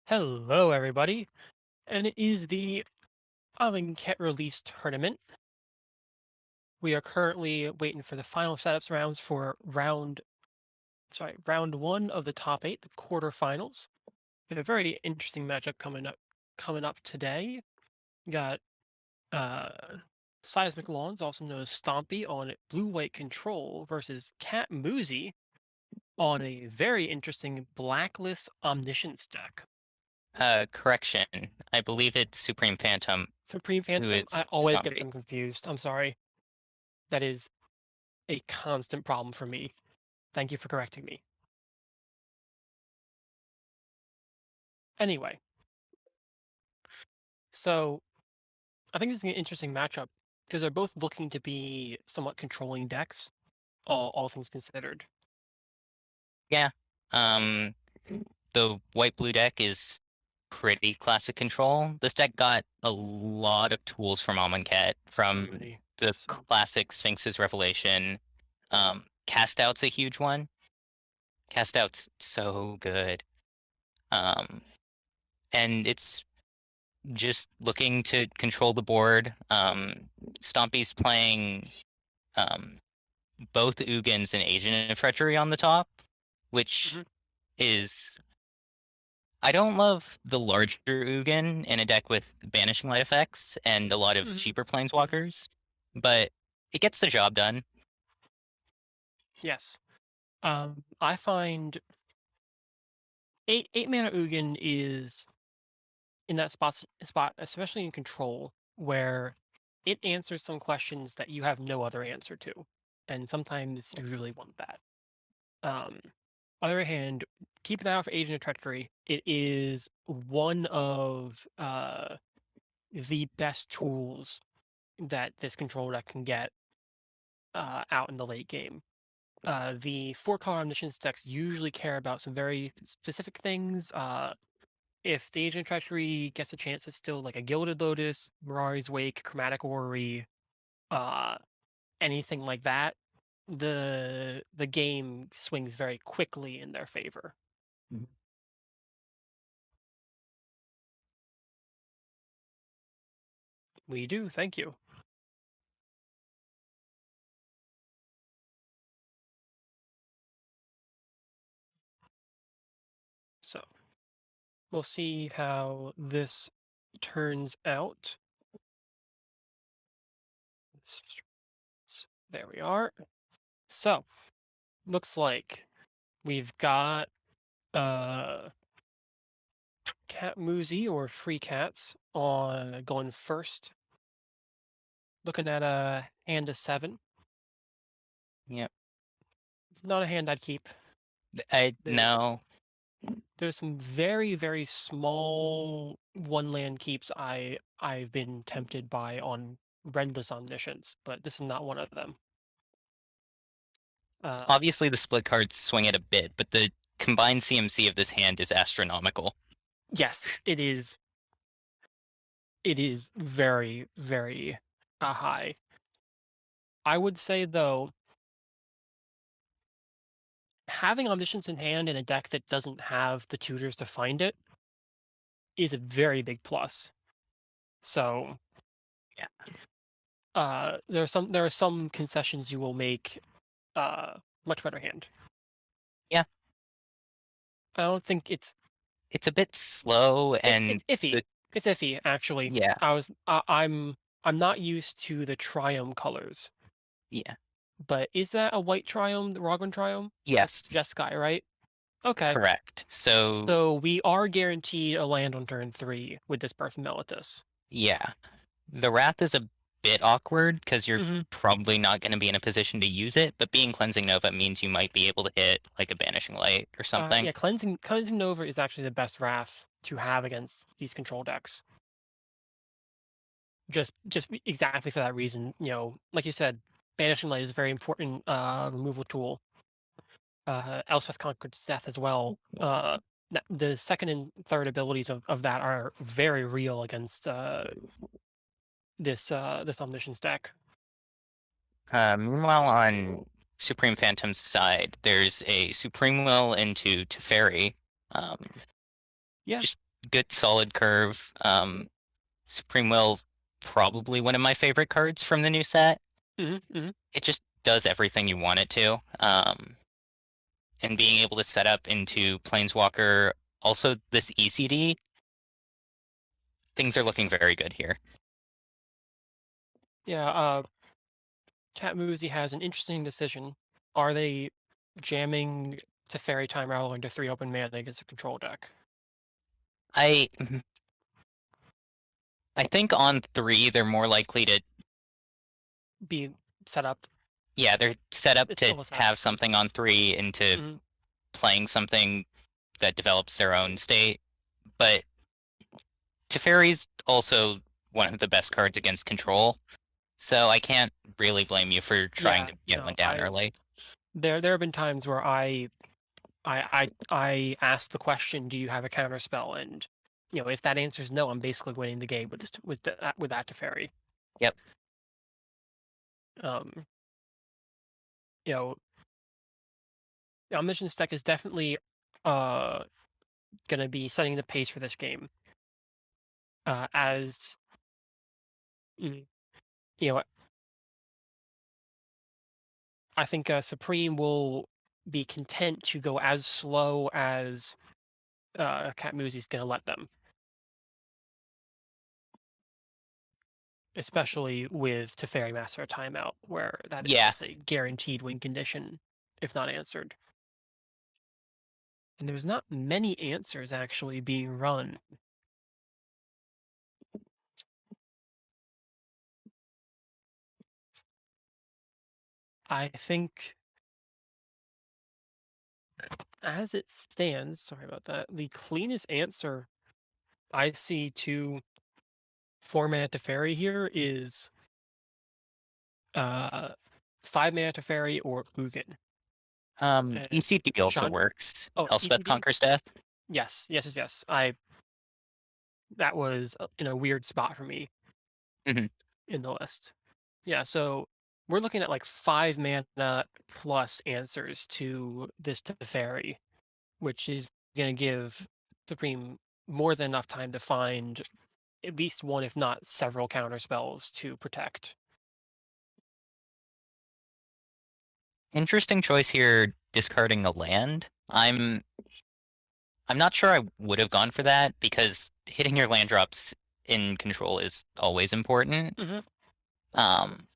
Hello, everybody, and it is the Amonkhet Release tournament. We are currently waiting for the final setups rounds for round one of the top eight, the quarterfinals. We have a very interesting matchup coming up today. We got uh, Seismic Lawns, also known as Stompy, on blue-white control versus Catmoozi on a very interesting Blacklist Omniscience deck. Correction. I believe it's SupremePhantom who SupremePhantom, I is always get Stompy. them confused. I'm sorry. That is a constant problem for me. Thank you for correcting me. Anyway, so I think this is an interesting matchup because they're both looking to be somewhat controlling decks, all things considered. Yeah. Um, the white-blue deck is pretty classic control. This deck got a lot of tools from Amonkhet, So from many. the So classic Sphinx's Revelation. Cast Out's a huge one. Cast Out's so good. Um, and it's just looking to control the board. Stompy's playing um, both Ugins and Agent of Treachery on the top, which mhm, is I don't love the larger Ugin in a deck with Banishing Light effects and a lot of mhm, cheaper Planeswalkers, but it gets the job done. yes. I find eight mana Ugin is in that spot, especially in control, where it answers some questions that you have no other answer to, and sometimes you really want that. Um, on the other hand, keep an eye out for Agent of Treachery. It is one of the best tools that this control deck can get out in the late game. The four-color omniscience decks usually care about some very specific things. If the Agent of Treachery gets a chance, it's still like a Gilded Lotus, Mirari's Wake, Chromatic Orrery, uh, anything like that. The game swings very quickly in their favor. Mhm. We do, thank you. So we'll see how this turns out. There we are. So looks like we've got uh Catmoozi or Free Cats on going first. Looking at a hand of seven. Yep. It's not a hand I'd keep. I There's no. there's some very, very small one land keeps I've been tempted by on Rendless Omniscience, but this is not one of them. Uh, Obviously, the split cards swing it a bit, but the combined CMC of this hand is astronomical. yes, it is. It is very, very high. I would say though, having Omniscience in hand in a deck that doesn't have the tutors to find it is a very big plus. So Yeah. there are some concessions you will make uh much better hand. Yeah. I don't think It's a bit slow and it's iffy. the It's iffy actually. yeah. I'm not used to the Triome colors, Yeah. but is that a white Triome, the Rogran Triome? That's Yes. Jeskai, right? Okay. Correct. So So we are guaranteed a land on turn 3 with this Birth Melitus. yeah. The Wrath is a bit awkward because you're Mhm. probably not going to be in a position to use it, but being Cleansing Nova means you might be able to hit like a Banishing Light or something. Yeah, cleansing Nova is actually the best wrath to have against these control decks. Just exactly for that reason. Like you said, banishing light is a very important removal tool. Elspeth Conquered Death as well. The second and third abilities of that are very real against this omniscience deck. Meanwhile, on Supreme Phantom's side, there's a Supreme Will into Teferi. Um, Yeah, just good solid curve. Supreme Will's probably one of my favorite cards from the new set. Hmm. Hmm. It just does everything you want it to. And being able to set up into Planeswalker, also this ECD, things are looking very good here. Yeah. Catmoozi has an interesting decision. Are they jamming Teferi Time Raveler into 3 open mana against a control deck? I I think on 3 they're more likely to, Be set up. yeah, they're set up It's to still a set. have something on 3 into Hmm. playing something that develops their own state. But Teferi's also one of the best cards against control, so I can't really blame you for trying Yeah. to get one No. down early. There have been times where I asked the question, "Do you have a counter spell?" And if that answer is no, I'm basically winning the game with this with that Teferi. Yep. Um, you know, Omniscience deck is definitely uh gonna be setting the pace for this game. As mm, you know, I think Supreme will be content to go as slow as Catmoozi's gonna let them, especially with Teferi Master Timeout, where that is Yeah. just a guaranteed win condition if not answered. And there's not many answers actually being run. I think, as it stands, sorry about that, the cleanest answer I see to 4 mana Teferi here is uh 5 mana Teferi or Ugin. And ECD also Chan works. oh, Elspeth ECD? Conquers Death. Yes, yes, yes, yes. I That was in a weird spot for me Mhm. in the list. Yeah, so we're looking at like 5 mana plus answers to this Teferi, which is going to give Supreme more than enough time to find at least one, if not several, counter spells to protect. Interesting choice here, discarding a land. I'm not sure I would have gone for that because hitting your land drops in control is always important. Hmm. Um,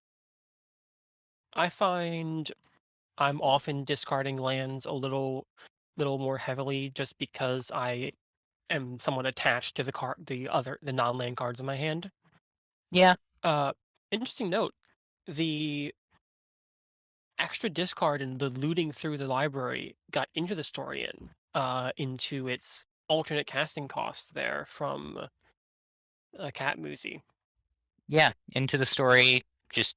I find I'm often discarding lands a little more heavily just because I am somewhat attached to the non-land cards in my hand. yeah, Uh, Interesting note: the extra discard and the looting through the library got into the story into its alternate casting cost there from Catmoozi. yeah, into the story, just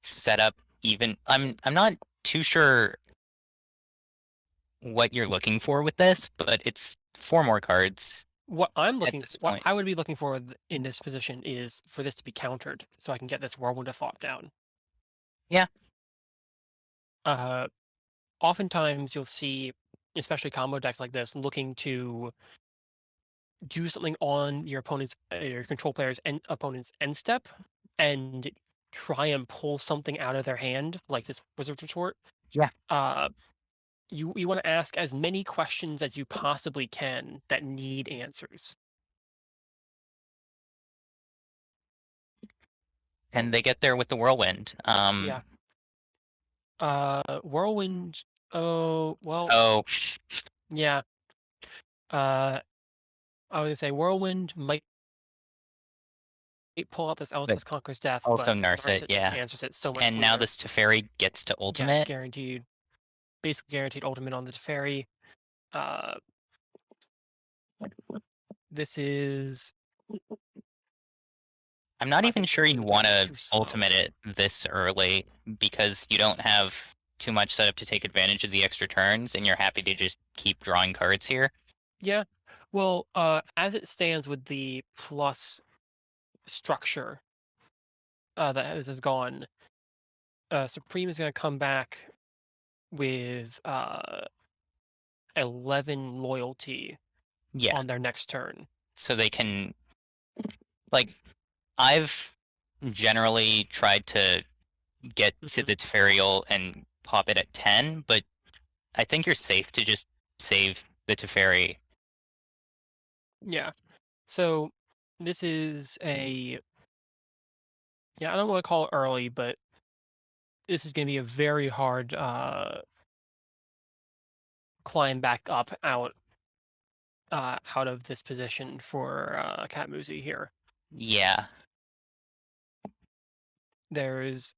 set up even. I'm not too sure what you're looking for with this, but it's 4 more cards at this What point. I would be looking for in this position is for this to be countered, so I can get this Whirlwind of Thought down. Yeah, Uh, Oftentimes you'll see, especially combo decks like this, looking to do something on your control player's and opponent's end step, and try and pull something out of their hand, like this Wizard's Retort. yeah, Uh, you want to ask as many questions as you possibly can that need answers. and they get there with the whirlwind. Yeah. Whirlwind. Oh well. Oh, Yeah. Uh, I was gonna say Whirlwind might pull out this but Eldest Conqueror's Death, also but Narset, Narset just yeah. answers it so much And now cleaner. this Teferi gets to Yeah, ultimate. guaranteed. Basically guaranteed ultimate on the Teferi. Uh, this is. I'm not I even think sure you Whirlwind's a want bit to too slow. ultimate it this early because you don't have too much setup to take advantage of the extra turns, and you're happy to just keep drawing cards here. Yeah. Well, as it stands with the plus structure that this is gone, Supreme is going to come back with 11 loyalty Yeah, on their next turn. so they can like, I've generally tried to get to Mhm. the Teferial and pop it at 10, but I think you're safe to just save the Teferi. Yeah. So this is a yeah, I don't want to call it early, but this is going to be a very hard climb back up out of this position for Catmoozi here. Yeah. There's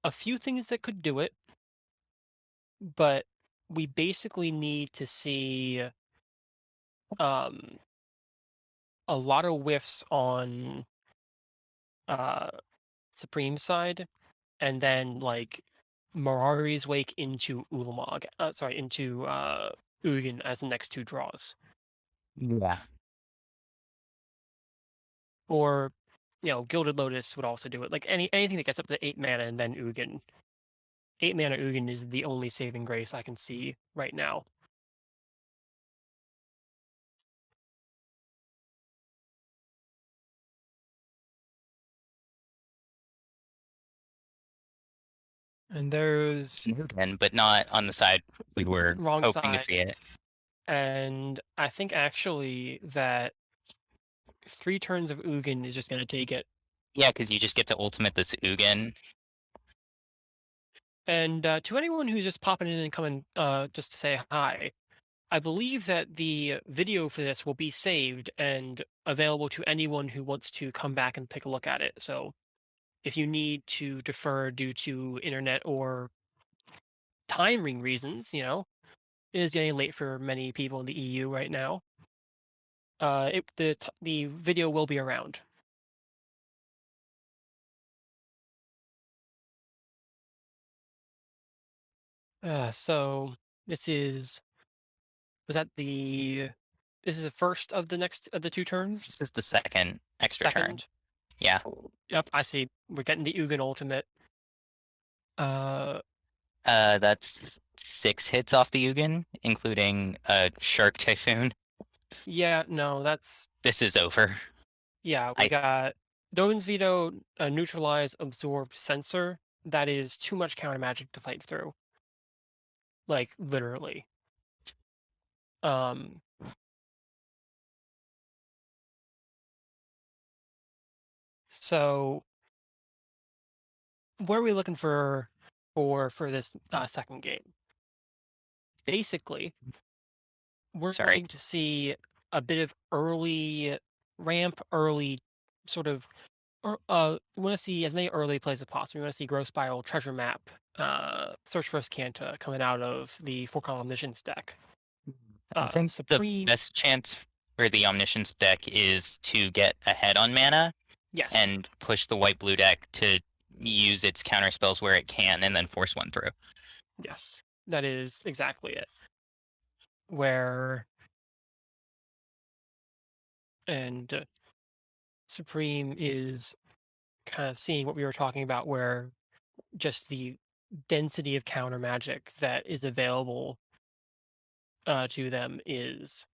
a few things that could do it, but we basically need to see um, a lot of whiffs on uh, Supreme's side, and then like Mirari's Wake into Ulamog, sorry, into Ugin as the next two draws, Yeah. or Gilded Lotus would also do it. Like anything that gets up to 8 mana and then Ugin. 8 mana Ugin is the only saving grace I can see right now. And there's It's Mugen, but not on the side we were wrong hoping to side, see it. and I think actually that 3 turns of Ugin is just going to take it. Yeah, because you just get to ultimate this Ugin. And to anyone who's just popping in and coming just to say hi, I believe that the video for this will be saved and available to anyone who wants to come back and take a look at it. So if you need to defer due to internet or timing reasons, it is getting late for many people in the EU right now. The video will be around. So this is was that the this is the first of the next of the 2 turns. This is the second extra turn. Second. Yeah. Yep, I see. We're getting the Ugin ultimate. Uh, That's 6 hits off the Ugin, including a Shark Typhoon. yeah, no, that's This is over. yeah. We I got Dovin's Veto, neutralize, absorb, censor. That is too much counter magic to fight through. Like literally. Um, so what are we looking for this second game? Basically, we're sorry. going to see a bit of early ramp, early sort of we want to see as many early plays as possible. We want to see Growth Spiral, Treasure Map, Search for Canta coming out of the 4 column Omniscience deck. I think the Supreme, best chance for the Omniscience deck is to get ahead on mana yes, and push the white blue deck to use its counter spells where it can and then force one through. yes, that is exactly it. Where and Supreme is kind of seeing what we were talking about, where just the density of counter magic that is available to them is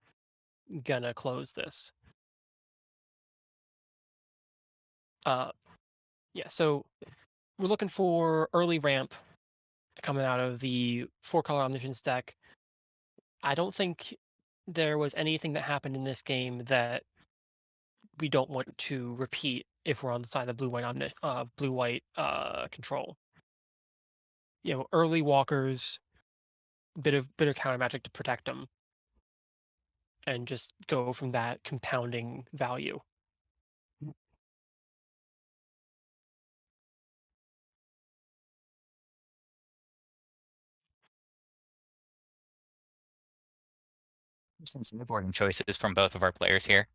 gonna close this. Uh, yeah, so we're looking for early ramp coming out of the 4 color Omniscience deck. I don't think there was anything that happened in this game that we don't want to repeat if we're on the side of blue white control. Early walkers, bit of counter magic to protect them, and just go from that compounding value. Some sideboarding choices from both of our players here.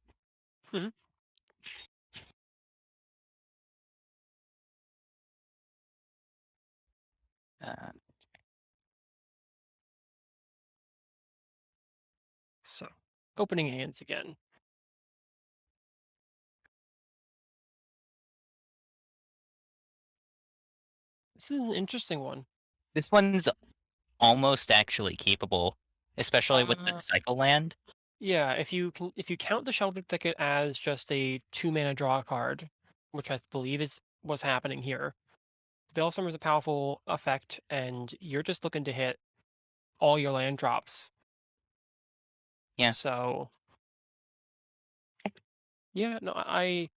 Mhm. Uh, So, opening hands again. This is an interesting one. this one's almost actually keepable, especially with the Uh, cycle land. Yeah, if you count the Shelter Thicket as just a 2 mana draw card, which I believe is what's happening here, Veil is a powerful effect, and you're just looking to hit all your land drops. Yeah, So yeah, no, I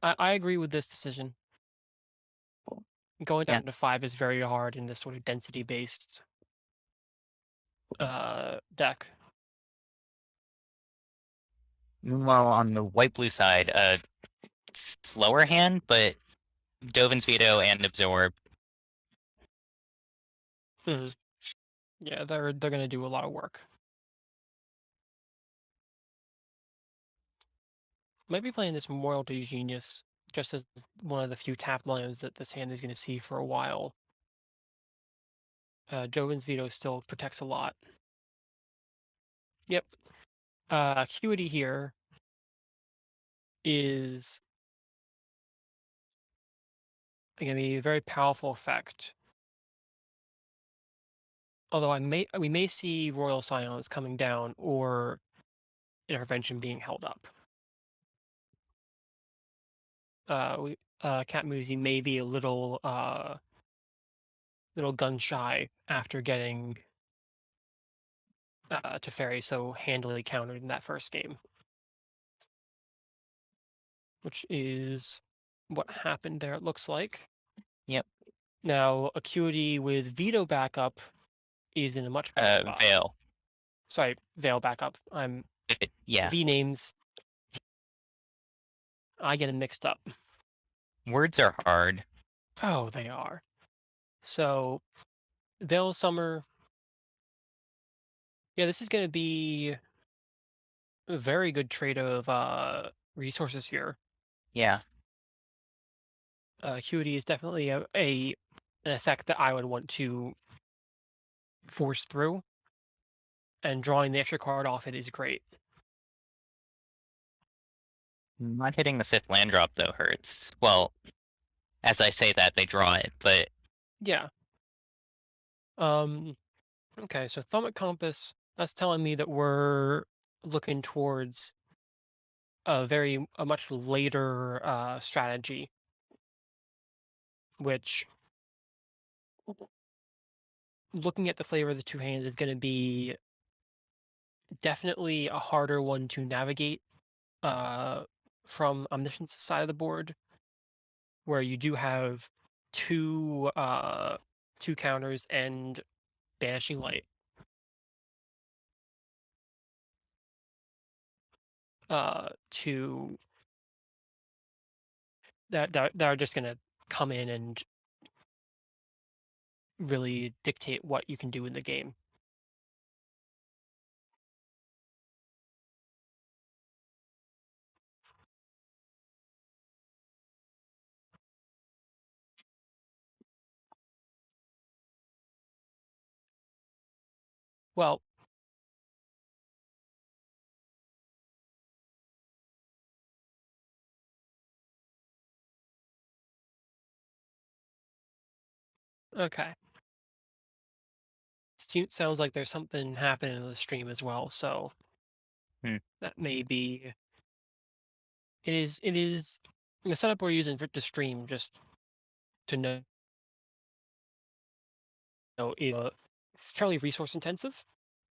agree with this decision. Going yeah. down to 5 is very hard in this sort of density based deck. Meanwhile, on the white blue side, slower hand, but Dovin's Veto and Absorb. Mhm. Yeah, they're gonna do a lot of work. Might be playing this Memorial to Genius just as one of the few tap lands that this hand is gonna see for a while. Jovin's Veto still protects a lot. Yep. Acuity here is gonna be a very powerful effect. Although we may see Royal Silence coming down or Intervention being held up. Catmoozi may be a little gun shy after getting Teferi so handily countered in that first game, which is what happened there. It looks like Yep. now Acuity with Veto backup is in a much better spot. Veil. Sorry, Veil backup. I'm Yeah. V names. I get them mixed up. Words are hard. Oh, they are. So Veil Summer. Yeah, this is going to be a very good trade of resources here. Yeah. Acuity is definitely an effect that I would want to force through, and drawing the extra card off it is great. Not hitting the fifth land drop though hurts. Well, as I say that, they draw it, but Yeah. Um. Okay. So Thumb Compass. That's telling me that we're looking towards a much later strategy, which looking at the flavor of the two hands is going to be definitely a harder one to navigate uh, from Omniscience side of the board, where you do have two counters and Banishing Light. To that are just gonna come in and really dictate what you can do in the game. Well, okay. Sounds like there's something happening in the stream as well, so hmm, that may be it is the setup we're using for the stream just to know is fairly resource intensive,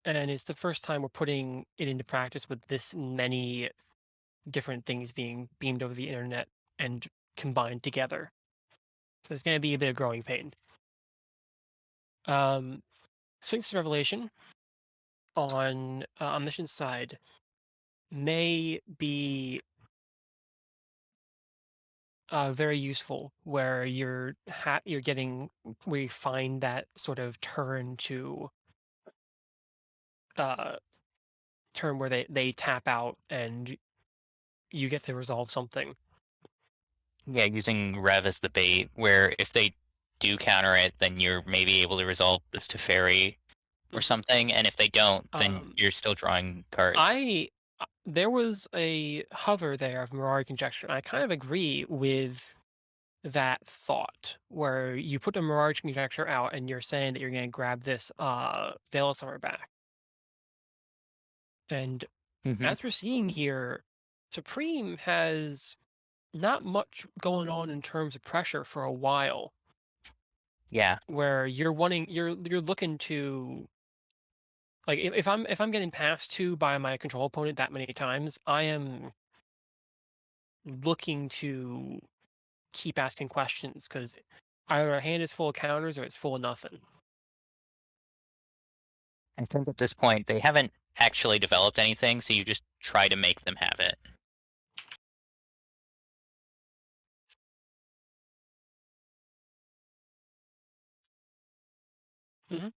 and it's the first time we're putting it into practice with this many different things being beamed over the internet and combined together. So it's going to be a bit of growing pain. Um, Sphinx's Revelation on Omniscience side may be very useful, where you're getting we find that sort of uh, turn where they tap out and you get to resolve something. yeah, using Rev as the bait, where if they do counter it, then you're maybe able to resolve this to fairy or Mhm. something, and if they don't, then Um, you're still drawing cards. I There was a hover there of Mirari Conjecture, and I kind of agree with that thought, where you put the Mirage Conjecture out and you're saying that you're going to grab this Veil of Summer back. And Hmm. As we're seeing here, Supreme has not much going on in terms of pressure for a while, Yeah. where you're looking to like if I'm getting passed to by my control opponent that many times, I am looking to keep asking questions because either our hand is full of counters or it's full of nothing. I think at this point they haven't actually developed anything, so you just try to make them have it. Mhm.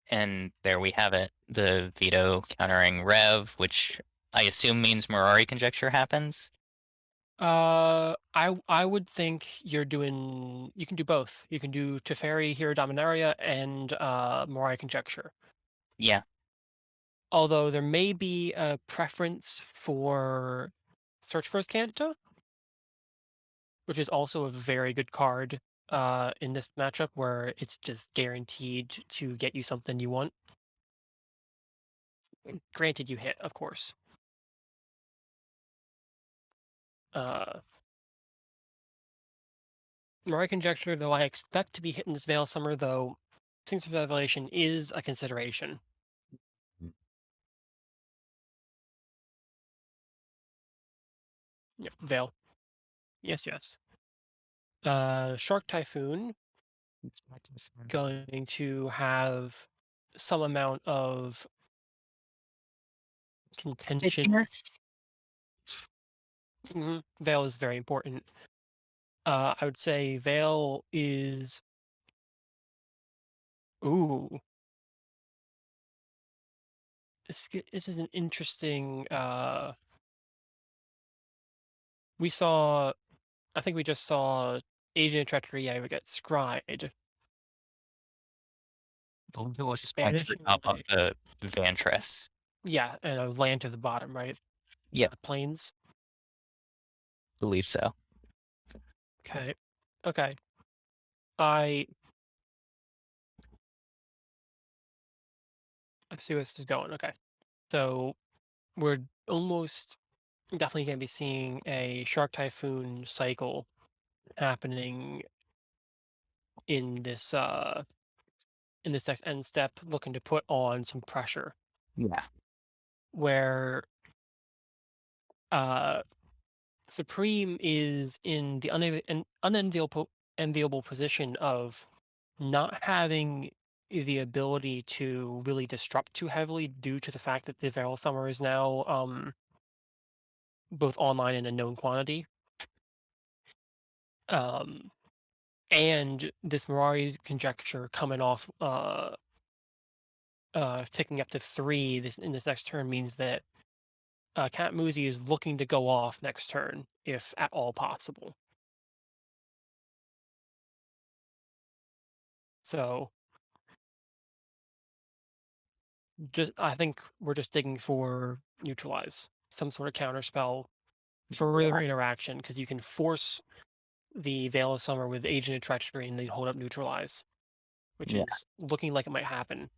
And there we have it. The veto countering Rev, which I assume means Mirari conjecture happens. I would think you can do both. You can do Teferi, Hero Dominaria, and Morai Conjecture. Yeah. Although there may be a preference for Search for Azcanta, which is also a very good card in this matchup where it's just guaranteed to get you something you want. Granted, you hit, of course. Uh, Morai Conjecture, though I expect to be hitting this Veil Summer, though, Sphinx of Revelation is a consideration. Yep, Veil. Yes, yes. Shark Typhoon going to have some amount of Did contention. here? Veil is very important. I would say Veil is. Ooh, this is an interesting. We saw. I think we just saw Agent of Treachery. I would get Scried. I believe it was Spencer Banishing up off Light. the Vantress. Yeah, and a land to the bottom, right? Yep, Plains. believe so. Okay. Okay. I I see where this is going. Okay. So we're almost definitely going to be seeing a Shark Typhoon cycle happening in this next end step, looking to put on some pressure Yeah. where uh Supreme is in the unenviable position of not having the ability to really disrupt too heavily due to the fact that the Feral Summer is now both online and a known quantity. Um, and this Mirari's conjecture coming off ticking up to 3 this in this next turn means that Catmoozi is looking to go off next turn if at all possible. So just I think we're just digging for neutralize, some sort of counter spell for Yeah. further interaction because you can force the Veil of Summer with Agent of Treachery and they hold up neutralize, which Yeah. is looking like it might happen.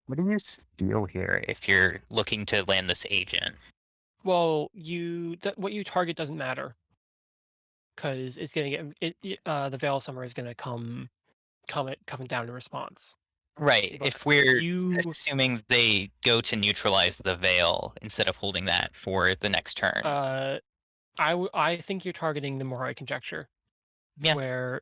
What do you feel here if you're looking to land this agent? Well, what you target doesn't matter because it's gonna get the Veil of Summer is gonna coming down in response. Right. But If we're you assuming they go to neutralize the veil instead of holding that for the next turn. uh I think you're targeting the Morai conjecture Yeah. where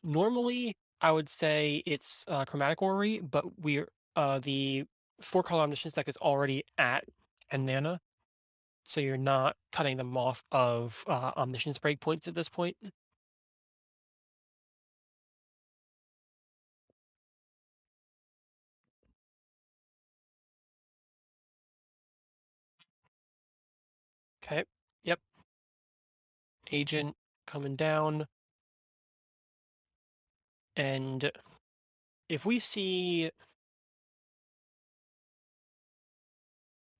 normally I would say it's chromatic orrery, but we're the 4-color omniscience deck is already at 10 mana, so you're not cutting them off of omniscience breakpoints at this point. Okay. Yep. Agent coming down. And if we see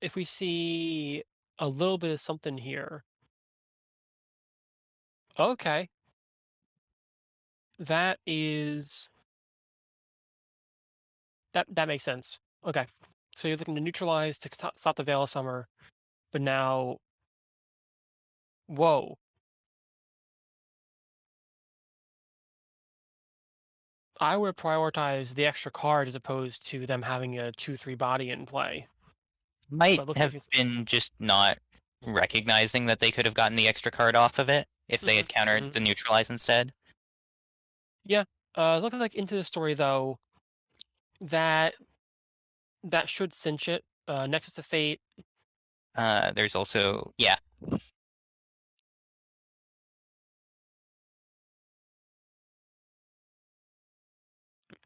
if we see a little bit of something here, okay, that is that makes sense. Okay, so you're looking to neutralize to stop the Veil of Summer, but now, whoa, I would prioritize the extra card as opposed to them having a 2/3 body in play. Might But it looks like have it's been just not recognizing that they could have gotten the extra card off of it if they mhm, had countered mhm. the neutralize instead. Yeah. Looking like into the story though, that that should cinch it. Nexus of Fate. There's also yeah,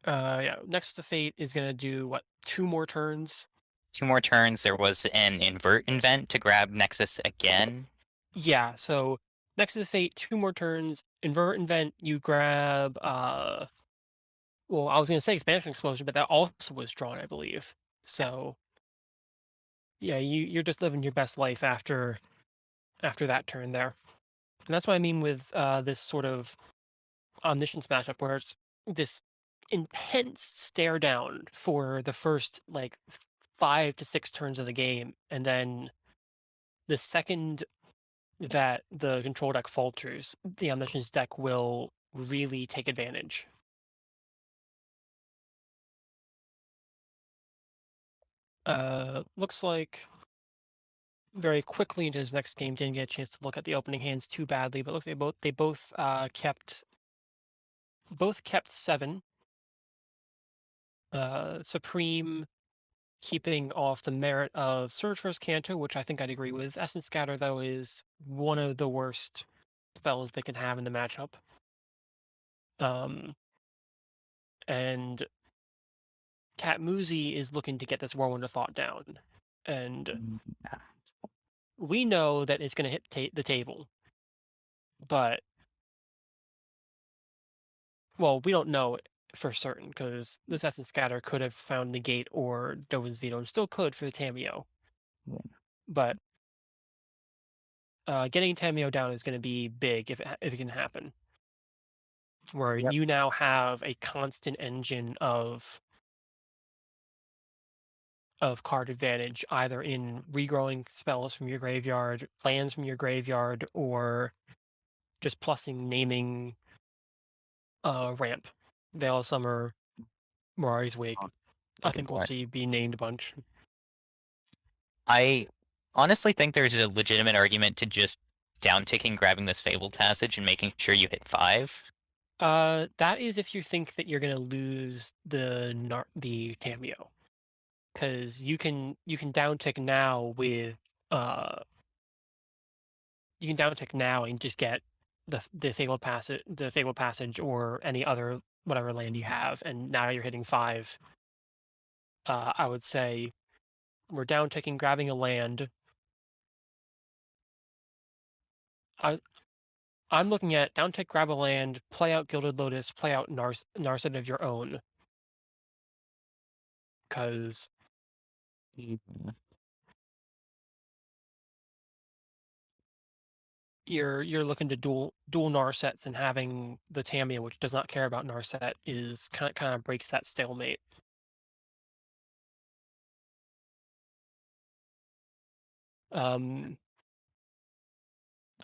Yeah, Nexus of Fate is gonna do what, 2 more turns? 2 more turns. There was an invert invent to grab Nexus again. Yeah. So Nexus of Fate, 2 more turns. Invert Invent, you grab. Well, I was gonna say Expansion Explosion, but that also was drawn, I believe. Yeah. So yeah, you're just living your best life after that turn there. And that's what I mean with this sort of omniscience matchup where it's this intense stare down for the first like 5 to 6 turns of the game, and then the second that the control deck falters, the omniscience deck will really take advantage. Looks like very quickly into his next game didn't get a chance to look at the opening hands too badly, but looks like they both kept 7. Supreme keeping off the merit of Surge First Canto, which I think I'd agree with. Essence Scatter, though, is one of the worst spells they can have in the matchup. Um, and Catmoozi is looking to get this Whirlwind of Thought down. And Yeah. we know that it's going to hit the table, but, well, we don't know for certain because this Essence Scatter could have found Negate or Dovin's Veto and still could for the Tameo. But getting Tameo down is going to be big if it can happen. Where Yep. you now have a constant engine of card advantage, either in regrowing spells from your graveyard, lands from your graveyard, or just plussing naming ramp. Veil of Summer, Mirari's Wake. I Good think we'll point. see be named a bunch. I honestly think there's a legitimate argument to just downticking, grabbing this fabled passage, and making sure you hit 5. That is if you think that you're gonna lose the Tameo, because you can downtick now with uh you can downtick now and just get the fabled passage or any other whatever land you have, and now you're hitting 5. I would say we're downticking, grabbing a land. I I'm looking at downtick, grab a land, play out Gilded Lotus, play out Narset of your own, because Mhm. you're looking to dual Narsets, and having the Tamiya, which does not care about Narset, is kind of breaks that stalemate. Um,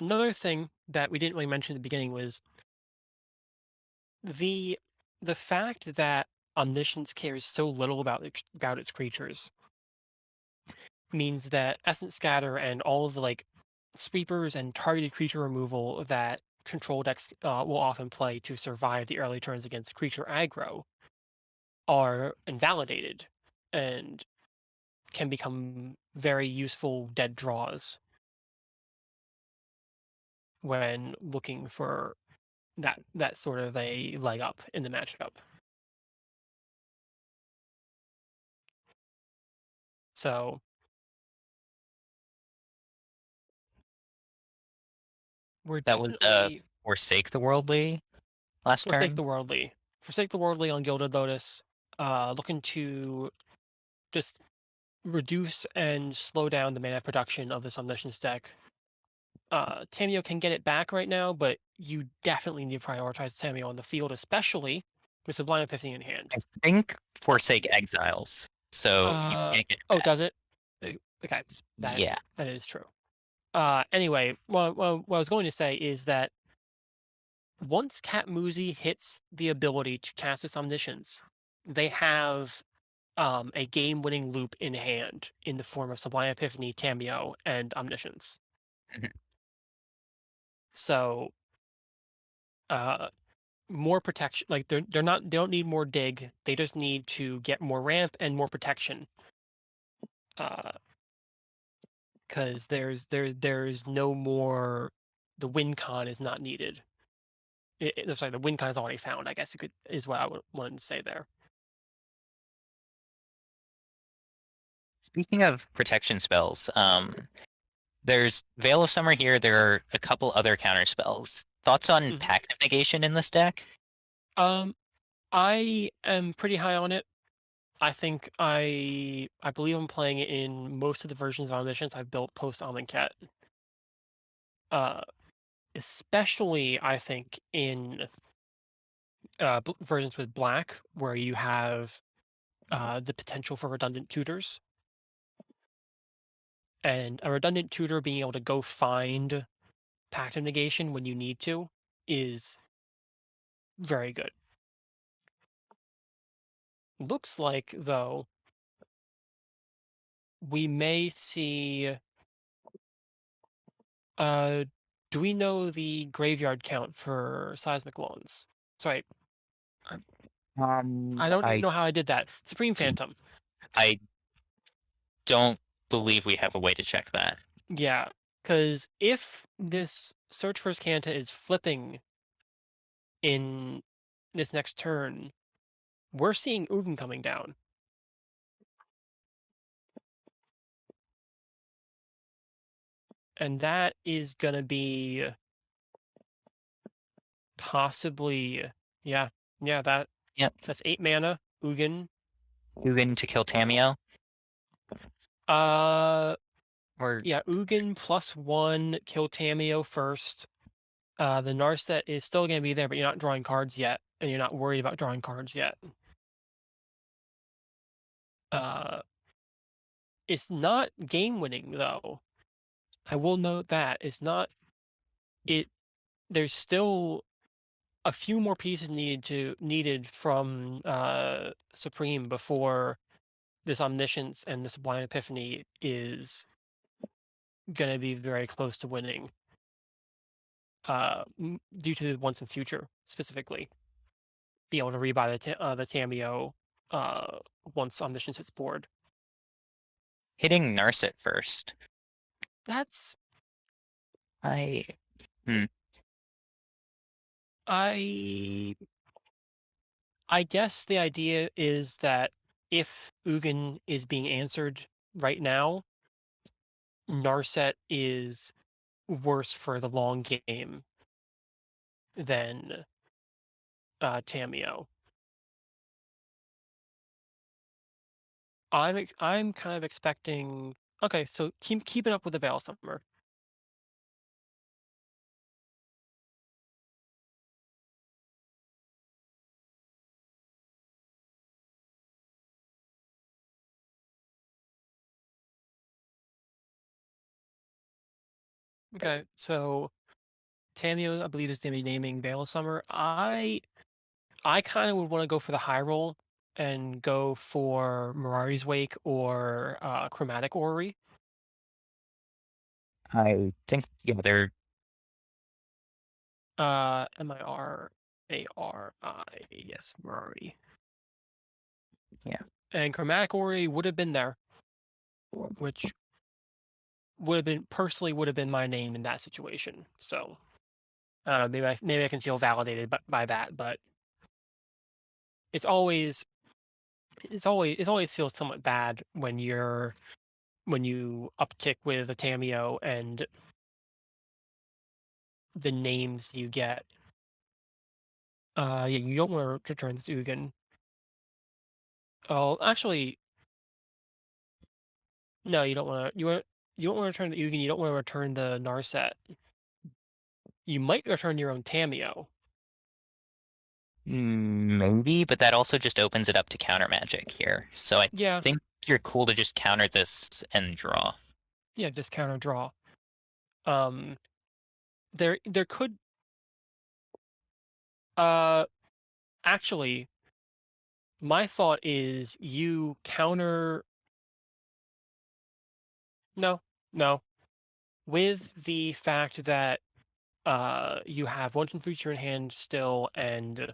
Another thing that we didn't really mention at the beginning was the the fact that Omniscience cares so little about its creatures means that Essence Scatter and all of the like sweepers and targeted creature removal that control decks will often play to survive the early turns against creature aggro are invalidated and can become very useful dead draws when looking for that sort of a leg up in the matchup. So we're That was definitely Forsake the Worldly last forsake turn. the worldly. Forsake the Worldly on Gilded Lotus, looking to just reduce and slow down the mana production of this Omniscience deck. Tameo can get it back right now, but you definitely need to prioritize Tameo on the field, especially with Sublime Epiphany in hand. I think Forsake Exiles, so you can't get it Oh, back. does it? Okay, that Yeah. that is true. Anyway, what I was going to say is that once Catmoozi hits the ability to cast its Omniscience, they have a game-winning loop in hand in the form of Sublime Epiphany, Tameo, and Omniscience. So, uh, more protection. Like they don't need more dig. They just need to get more ramp and more protection. Because there's no more. The win con is not needed. Sorry, the win con is already found. I guess is what I wanted to say there. Speaking of protection spells, there's Veil of Summer here. There are a couple other counter spells. Thoughts on Mhm. Pact of Negation in this deck? Um, I am pretty high on it. I think I believe I'm playing it in most of the versions of Omniscience I've built post Amonkhet. Uh, Especially I think in versions with black, where you have the potential for redundant tutors, and a redundant tutor being able to go find Pact of Negation when you need to is very good. Looks like though we may see. Uh, do we know the graveyard count for seismic loans? Sorry, I I don't I know how I did that. SupremePhantom. I don't believe we have a way to check that. Yeah, because if this Search for Scanta is flipping in this next turn, we're seeing Ugin coming down. And that is going to be possibly, yeah, yeah, Yep. that's 8 mana, Ugin. Ugin to kill Tameo, Uh, or yeah, Ugin +1, kill Tameo first. The Narset is still going to be there, but you're not drawing cards yet, and you're not worried about drawing cards yet. Uh, it's not game winning though. I will note that it's not. It There's still a few more pieces needed from Supreme before this Omniscience and this Blind Epiphany is going to be very close to winning. Due to Once and Future specifically, be able to rebuy the Tameo uh, once Omniscience hits board. hitting Narset first. That's I hmm, I I guess the idea is that if Ugin is being answered right now, Narset is worse for the long game than Tameo. I'm kind of expecting. Okay, so keeping up with the Veil Summer. Okay, so Tameo, I believe, is going to be naming Veil of Summer. I kind of would want to go for the high roll and go for Mirari's Wake or Chromatic Orrery. I think yeah, they're Mirari, yes, Mirari. yeah. And Chromatic Orrery would have been there, which would have been my name in that situation. So maybe I can feel validated by that, but it's always it always feels somewhat bad when you uptick with a Tameo and the names you get Yeah, you don't want to return this Ugin. Oh, actually, no, you don't want to. You don't want to return the Ugin. You don't want to return the Narset. You might return your own Tamio. Maybe, but that also just opens it up to counter magic here. So I Yeah, think you're cool to just counter this and draw. yeah, just counter draw. Um, there could uh actually, my thought is you counter. No, no, with the fact that you have one feature in hand still, and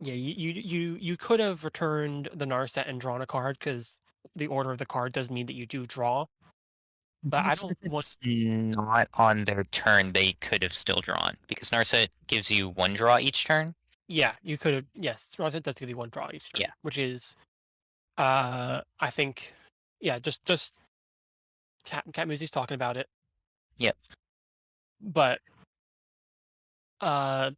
yeah, you could have returned the Narset and drawn a card because the order of the card does mean that you do draw. But I But don't since want. it's not on their turn, they could have still drawn because Narset gives you one draw each turn. Yeah, you could have. Yes, Narset does give you one draw each turn, Yeah. which is I think yeah, just Catmoozi's talking about it, Yep. but uh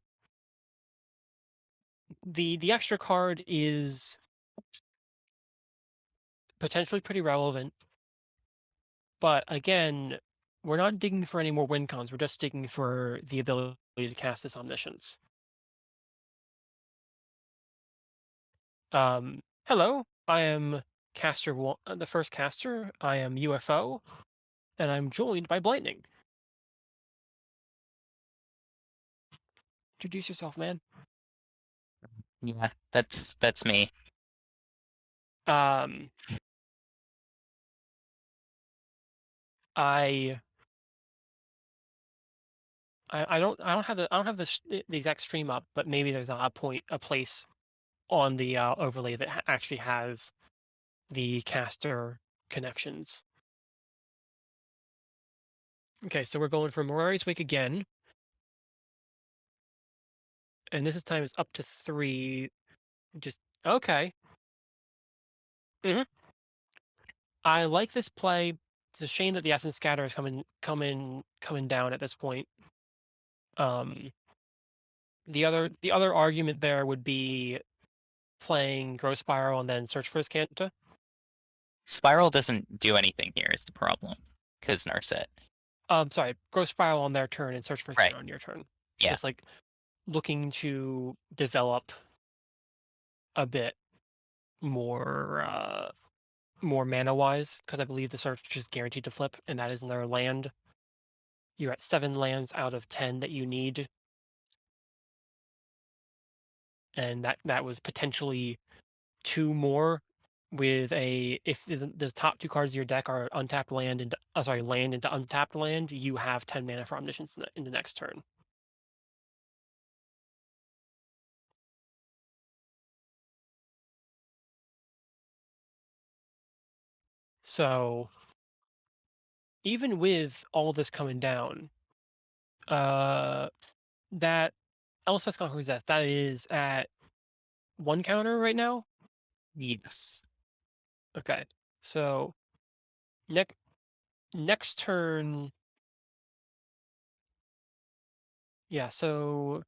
the extra card is potentially pretty relevant. But again, we're not digging for any more win cons. We're just digging for the ability to cast this omniscience. Hello, I am caster one, the first caster. I am UFO, and I'm joined by Blightning. Introduce yourself, man. Yeah. That's me. Um, I I don't have the exact stream up, but maybe there's a place on the overlay that actually has the caster connections. Okay, so we're going for Morari's Wake again, and this time is up to 3. Just okay. hmm I like this play. It's a shame that the Essence Scatter is coming down at this point. Um, the other argument there would be playing Growth Spiral and then Search for Azcanta. Spiral doesn't do anything here is the problem. Because Narset. Sorry, Growth Spiral on their turn and Search for Right. Azcanta on your turn. Yeah. Just like looking to develop a bit more more mana wise, because I believe the search is guaranteed to flip, and that is their land. You're at 7 lands out of 10 that you need, and that was potentially 2 more with a if the top 2 cards of your deck are untapped land into land into untapped land, you have 10 mana for omniscience in the next turn. So even with all this coming down, uh that Elspeth Conqueror's Death, that is at 1 counter right now. Yes. Okay. So next next turn, yeah, so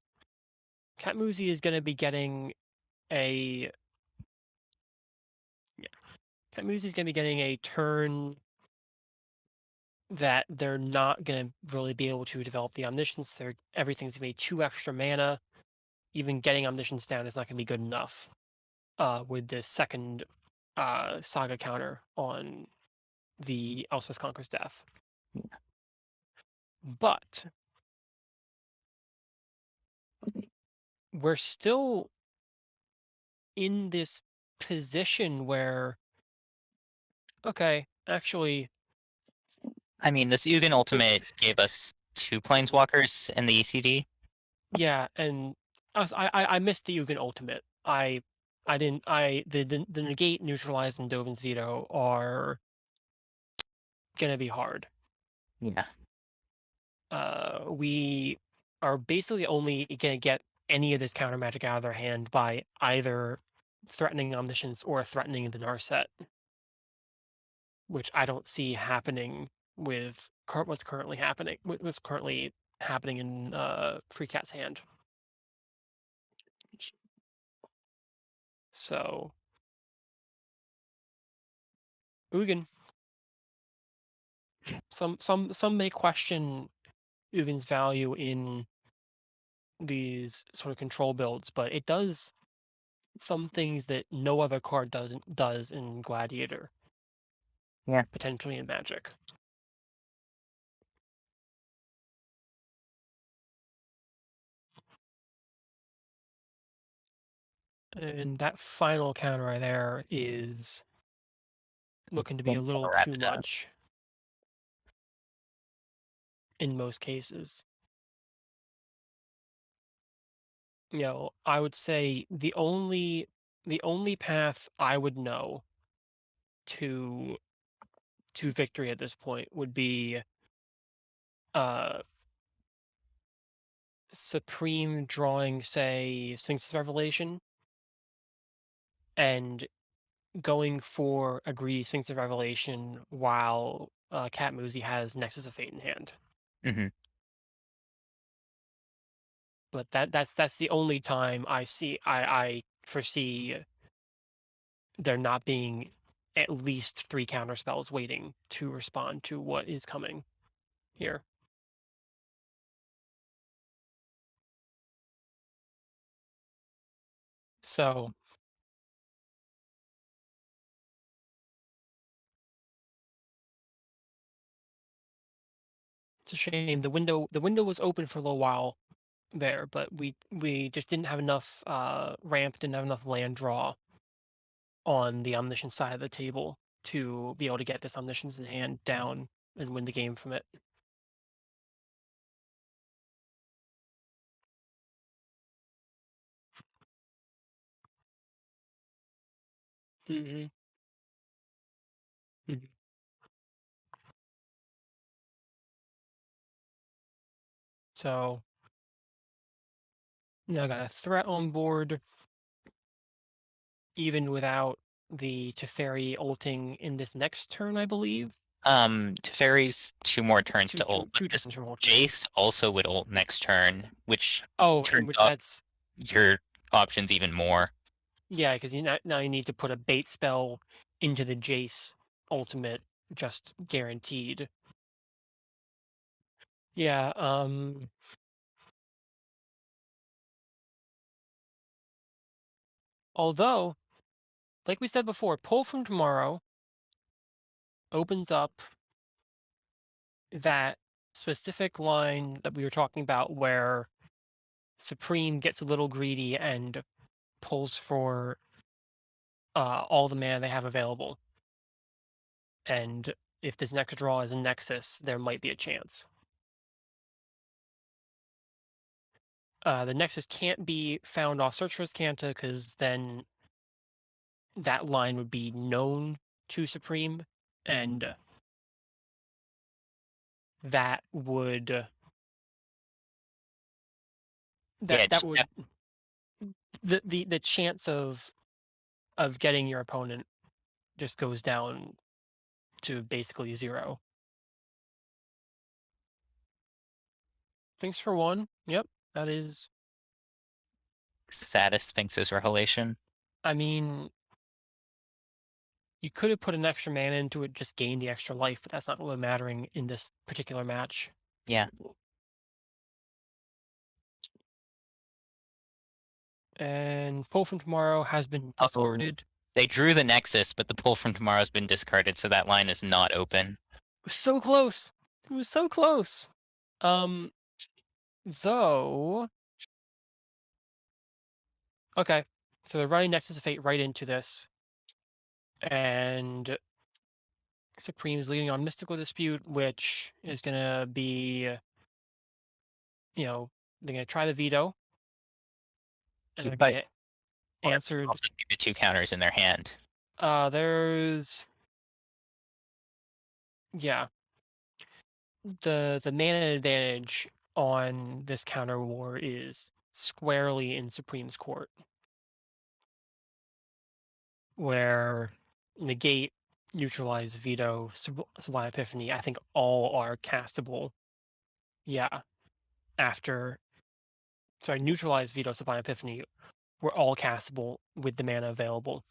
Catmoozi is going to be getting a yeah, Catmoozi is going to be getting a turn that they're not going to really be able to develop the omniscience. Everything's going to be 2 extra mana. Even getting omniscience down is not going to be good enough. With the second saga counter on the Elspeth Conqueror's Death. But we're still in this position where okay, actually, I mean, this Ugin so Ultimate gave us 2 Planeswalkers in the ECD. yeah, and I missed the Ugin Ultimate. I didn't the negate, neutralize, and Dovin's veto are gonna be hard. Yeah. We are basically only gonna get any of this counter magic out of their hand by either threatening omniscience or threatening the Narset, which I don't see happening with what's currently happening. What's currently happening in Free Cat's hand. So Ugin. Some may question Ugin's value in these sort of control builds, but it does some things that no other card does in Gladiator. Yeah. Potentially in Magic. And that final counter right there is looking to be a little Wrap too it up. much in most cases. You know, I would say the only path I would know to victory at this point would be uh Supreme drawing, say, Sphinx's Revelation, and going for a greedy Sphinx of Revelation while Catmoozi has Nexus of Fate in hand. Hmm. But that's the only time I foresee there not being at least 3 counter spells waiting to respond to what is coming here. So it's a shame the window was open for a little while there, but we just didn't have enough ramp, didn't have enough land draw on the omniscient side of the table to be able to get this omniscience in hand down and win the game from it. Hmm. Hmm. So now I got a threat on board, even without the Teferi ulting in this next turn, I believe. Teferi's 2 more turns Two to ult, two but two this turns from ulting. Jace also would ult next turn, which Oh, and turns which up that's your options even more. yeah, because now you need to put a bait spell into the Jace ultimate, just guaranteed. Yeah. Although, like we said before, pull from tomorrow opens up that specific line that we were talking about where Supreme gets a little greedy and pulls for all the mana they have available. And if this next draw is a Nexus, there might be a chance. The Nexus can't be found off Search for Azcanta because then that line would be known to Supreme, and that would Yeah, that would the chance of getting your opponent just goes down to basically 0. Thanks for one. Yep, that is. saddest Sphinx's Revelation. I mean, you could have put an extra mana into it, just gain the extra life, but that's not really mattering in this particular match. Yeah. And Pull from Tomorrow has been Oh, discarded. they drew the Nexus, but the pull from tomorrow's been discarded, so that line is not open. It was so close. It was so close. Um, though. Okay, so they're running Nexus of Fate right into this, and Supreme's leading on Mystical Dispute, which is gonna be, they're gonna try the veto, and they're gonna But get or answered. also keep the 2 counters in their hand. Yeah, the mana advantage on this counter war is squarely in Supreme's court, where negate, neutralize, veto, sublime epiphany, I think all are castable. Yeah, after neutralize Veto Sublime Epiphany were all castable with the mana available.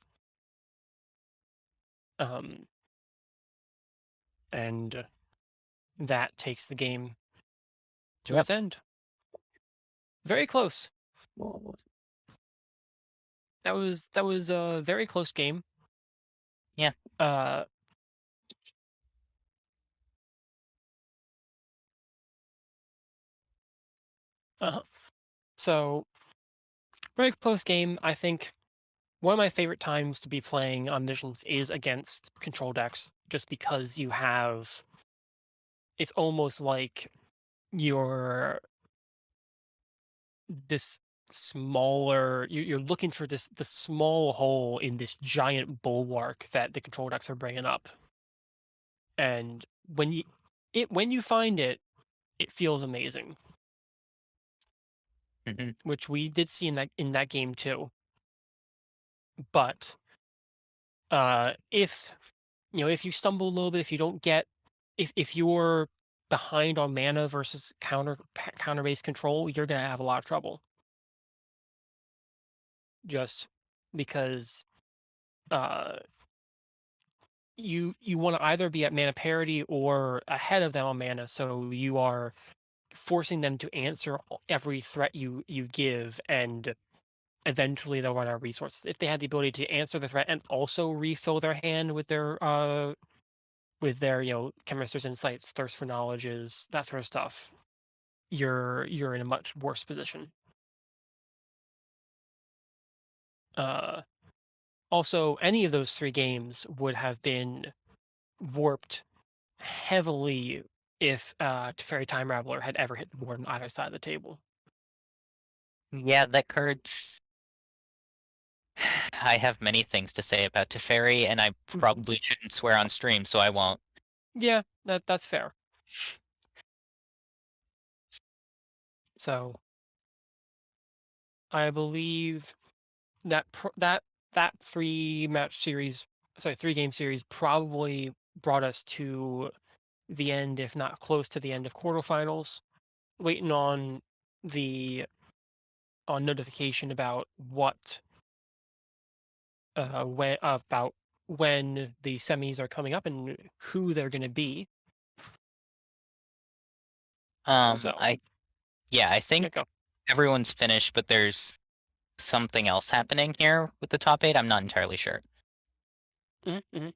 And that takes the game to Yep. its end. Very close. That was a very close game. Yeah. Uh, so very close game. I think one of my favorite times to be playing Omniscience is against control decks, just because you have. It's almost like you're this smaller. You're looking for the small hole in this giant bulwark that the control decks are bringing up, and when you find it, it feels amazing, Hmm. which we did see in that game too. But if if you stumble a little bit, if you don't get, if you're behind on mana versus counter based control, you're gonna have a lot of trouble. Just because uh, you want to either be at mana parity or ahead of them on mana, so you are forcing them to answer every threat you give, and eventually they'll run out of resources. If they had the ability to answer the threat and also refill their hand with their chemist's insights, thirst for knowledges, that sort of stuff, you're in a much worse position. Uh, Also, any of those three games would have been warped heavily if Teferi Time Raveler had ever hit the board on either side of the table. Yeah, that card's. I have many things to say about Teferi, and I Mhm. probably shouldn't swear on stream, so I won't. Yeah, that's fair. So I believe that that three game series probably brought us to the end, if not close to the end of quarterfinals. Waiting on the notification about when the semis are coming up and who they're going to be. So I Yeah, I yeah, think go. everyone's finished, but there's something else happening here with the top 8. I'm not entirely sure. Hmm.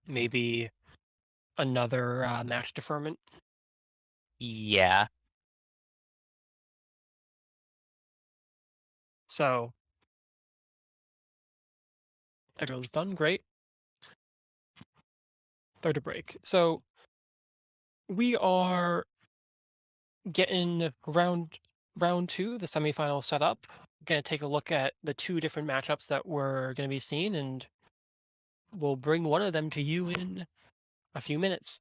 Maybe another match deferment. Yeah. So everyone's done. Great. Third to break. So we are getting round two, the semifinal set up. Going to take a look at the two different matchups that we're going to be seeing, and we'll bring one of them to you in a few minutes.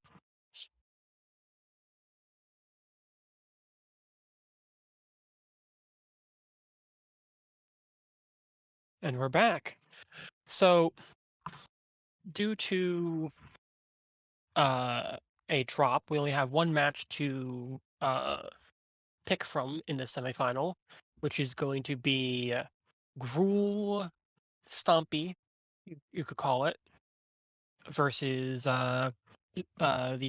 And we're back. So due to a drop, we only have one match to pick from in the semifinal, which is going to be Gruul Stompy, you could call it, versus the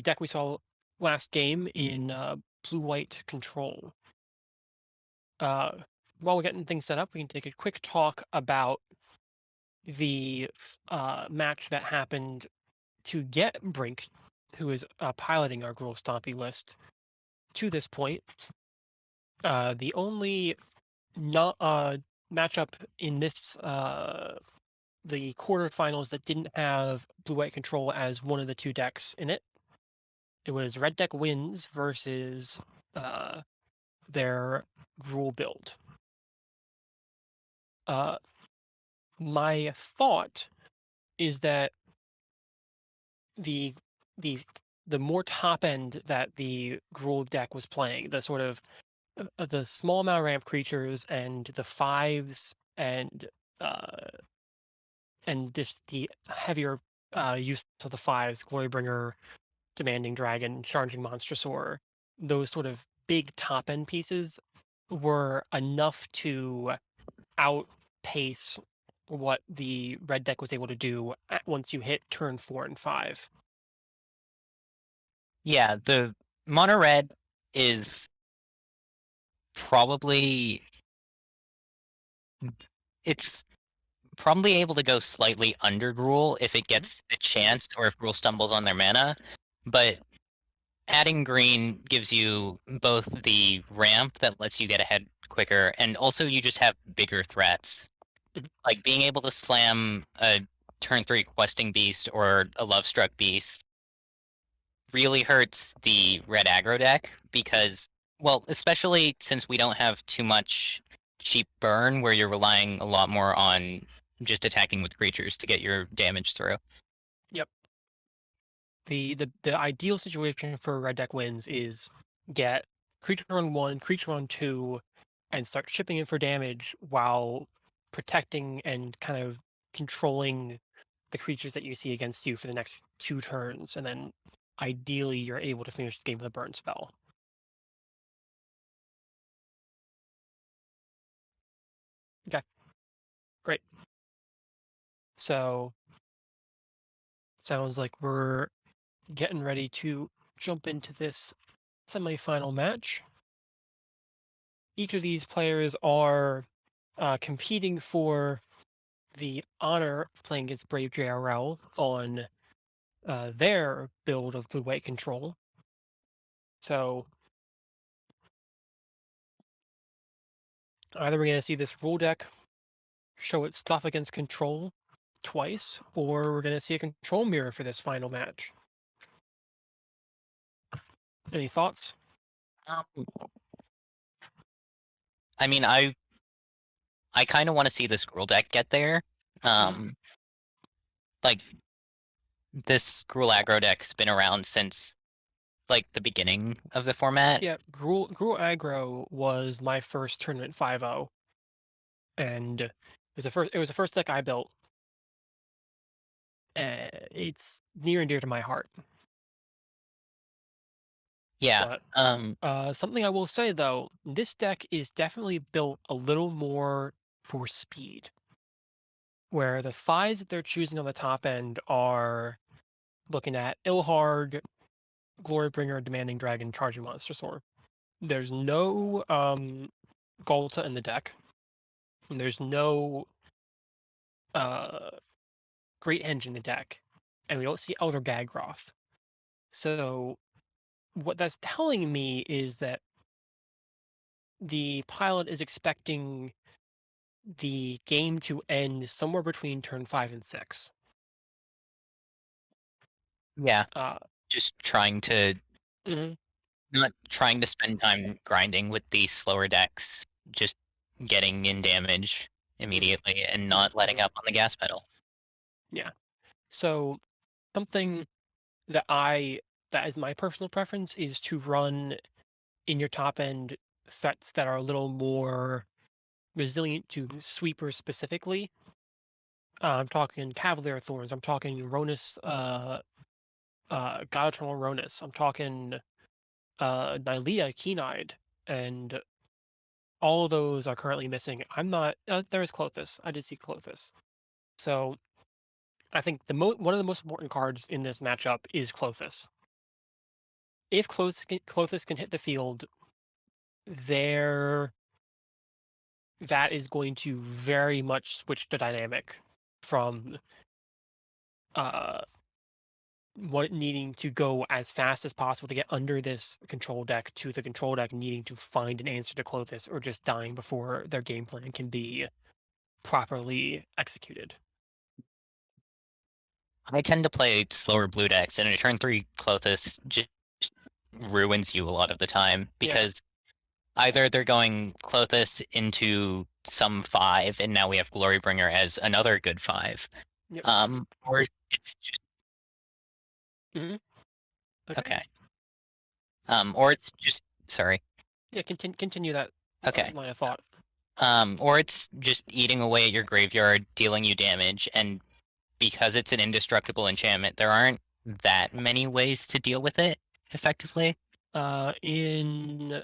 deck we saw last game in blue white control. While we're getting things set up, we can take a quick talk about the match that happened to get Brink, who is piloting our Gruul Stompy list to this point. The only not matchup in this the quarterfinals that didn't have blue white control as one of the two decks in it. It was red deck wins versus uh, their Gruul build. Uh, my thought is that the the the more top end that the Gruul deck was playing, the sort of the small amount of ramp creatures and the fives uh, and just the heavier use of the fives, Glorybringer, Demanding Dragon, Charging Monstrosaur, those sort of big top end pieces were enough to outpace what the red deck was able to do once you hit turn 4 and 5. Yeah, the mono red is probably it's probably able to go slightly under Gruul if it Mhm. gets a chance or if Gruul stumbles on their mana, but adding green gives you both the ramp that lets you get ahead quicker, and also you just have bigger threats. Mhm. Like being able to slam a turn 3 questing beast or a love struck beast really hurts the red aggro deck because, well, especially since we don't have too much cheap burn where you're relying a lot more on just attacking with creatures to get your damage through. Yep. The ideal situation for red deck wins is get creature on 1, creature on 2, and start shipping in for damage while protecting and kind of controlling the creatures that you see against you for the next 2 turns, and then ideally you're able to finish the game with a burn spell. Okay, great. So sounds like we're getting ready to jump into this semifinal match. Each of these players are competing for the honor of playing against BraveJRL on their build of Blue White Control. So either we're going to see this rule deck show its stuff against control twice, or we're going to see a control mirror for this final match. Any thoughts? Um, I mean, I kind of want to see the scroll deck get there. Mhm. Um, like this Gruul aggro deck's been around since like the beginning of the format. Yeah, Gruul Aggro was my first tournament 5-0, and it was the first deck I built. It's near and dear to my heart. Yeah. But Um, something I will say though, this deck is definitely built a little more for speed, where the fives that they're choosing on the top end are looking at Ilhard, Glorybringer, Demanding Dragon, Charging Monster Sword. There's no Golta in the deck, and there's no uh, Great Henge in the deck, and we don't see Elder Gagroth. So what that's telling me is that the pilot is expecting the game to end somewhere between turn 5 and 6. yeah, Uh, just trying to mhm, not trying to spend time grinding with these slower decks, just getting in damage mhm, immediately and mhm, not letting mhm. up on the gas pedal. Yeah. So something that I that is my personal preference is to run in your top end threats that are a little more resilient to sweepers specifically. I'm talking Cavalier Thorns. I'm talking Ronus, God Eternal Ronus. I'm talking Nylea Keen-Eyed, and all of those are currently missing. I'm not. There is Clothis. I did see Clothis. So I think one of the most important cards in this matchup is Clothis. If Clothis can hit the field, there that is going to very much switch the dynamic from uh what needing to go as fast as possible to get under this control deck to the control deck needing to find an answer to Clothis or just dying before their game plan can be properly executed. I tend to play slower blue decks, and a turn 3 Clothis just ruins you a lot of the time Yeah. because either they're going Clothis into some 5, and now we have Glorybringer as another good 5, Yep. or it's just Hmm. Okay. okay. Or it's just sorry. Yeah. Continue that Okay. line of thought. Or it's just eating away at your graveyard, dealing you damage, and because it's an indestructible enchantment, there aren't that many ways to deal with it effectively. In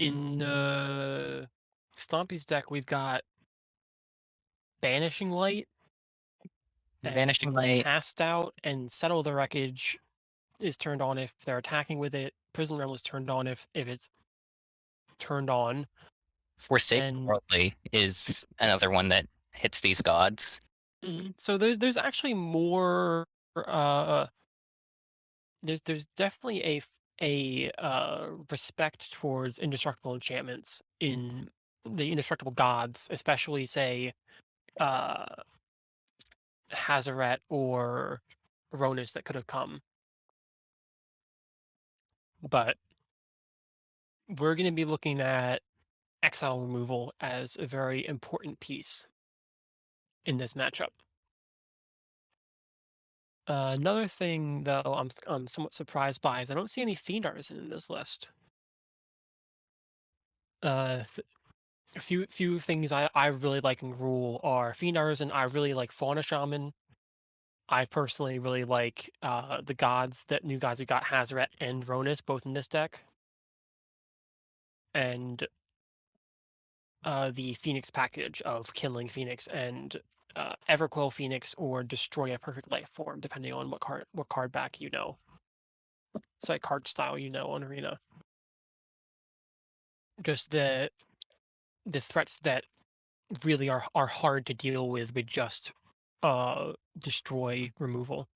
In Stompy's deck, we've got Banishing Light and Vanishing Light. Cast Out, and Settle the Wreckage is turned on if they're attacking with it. Prison Realm is turned on if it's turned on. Forsake And Worldly is another one that hits these gods. so there's actually more. Uh, there's definitely a respect towards indestructible enchantments in the indestructible gods, especially say uh Hazaret or Ronus that could have come. But we're going to be looking at exile removal as a very important piece in this matchup. Another thing, though, I'm somewhat surprised by is I don't see any Fiend Artisan in this list. A few things I really like in Rule are Fiend Artisan. I really like Fauna Shaman. I personally really like the gods that new gods we got Hazaret and Ronus both in this deck, and the Phoenix package of Kindling Phoenix and Everquill Phoenix or Destroy a Perfect Life Form, depending on what card back you know. So like card style you know on Arena. Just the threats that really are hard to deal with just destroy removal.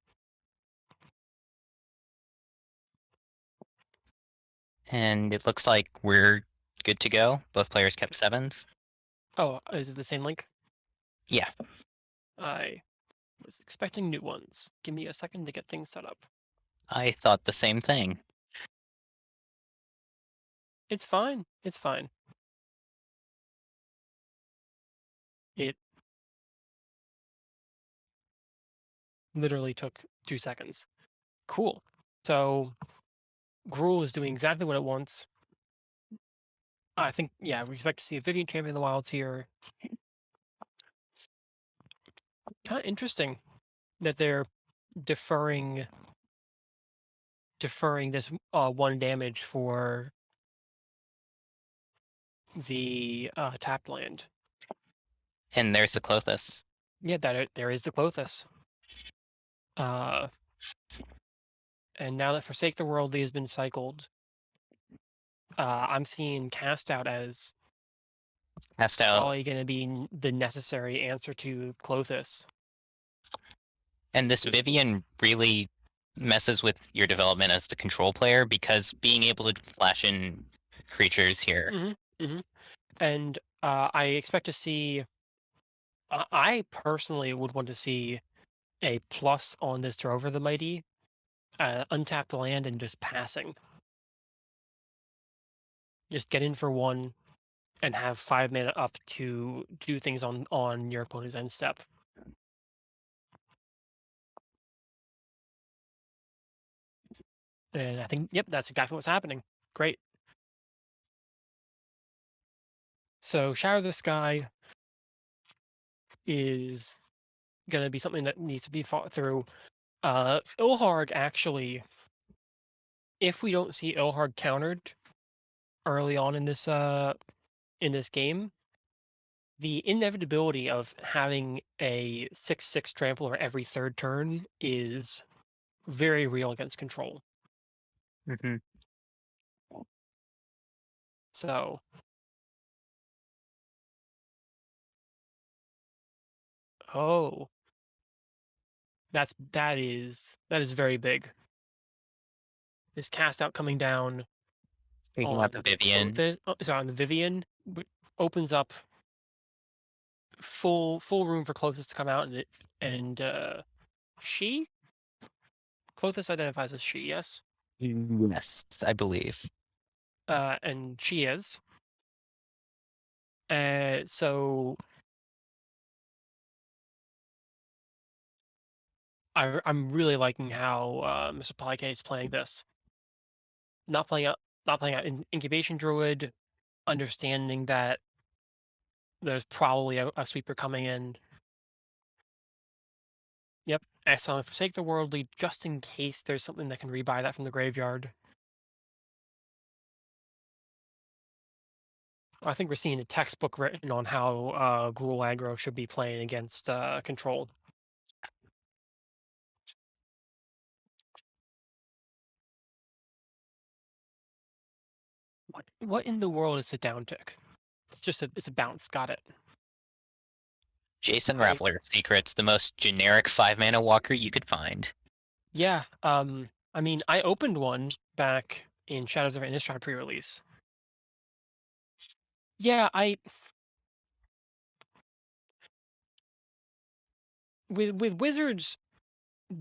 And it looks like we're good to go. Both players kept sevens. Oh, is it the same link? Yeah, I was expecting new ones. Give me a second to get things set up. I thought the same thing. It's fine. It's fine. It literally took 2 seconds. Cool. So Gruul is doing exactly what it wants. I think, yeah, we expect to see a Vivian champion in the wilds here. Kind of interesting that they're deferring this one damage for the tapped land. And there's the Clothis. Yeah, there is the Clothis. Uh, and now that Forsake the Worldly has been cycled, I'm seeing Cast Out as Cast out. probably going to be the necessary answer to Clothis. And this Vivian really messes with your development as the control player because being able to flash in creatures here. Hmm hmm And I expect to see. I personally would want to see a plus on this Drover the Mighty, untapped land and just passing. Just get in for one and have 5 mana up to do things on your opponent's end step. And I think, yep, that's exactly what's happening. Great. So Shatter the Sky is going to be something that needs to be fought through. Ilharg actually, if we don't see Ilharg countered early on in this game, the inevitability of having a 6/6 trampler every third turn is very real against control. Hmm. So, oh, that is very big. This cast out coming down Speaking on about the Vivian, sorry, on the Vivian opens up full room for Clothis to come out and she Clothis identifies as she, yes, yes, I believe. and she is. So I'm really liking how MrPolyK is playing this. Not playing out, not playing out incubation druid, understanding that there's probably a sweeper coming in. Yep, exiling Forsake the Worldly just in case there's something that can rebuy that from the graveyard. I think we're seeing a textbook written on how Gruul aggro should be playing against control. What in the world is the down tick? It's a bounce. Got it. Jason I Raveler Secret's the most generic 5-mana walker you could find. Yeah. I mean, I opened one back in Shadows of Innistrad pre-release. Yeah, I with Wizards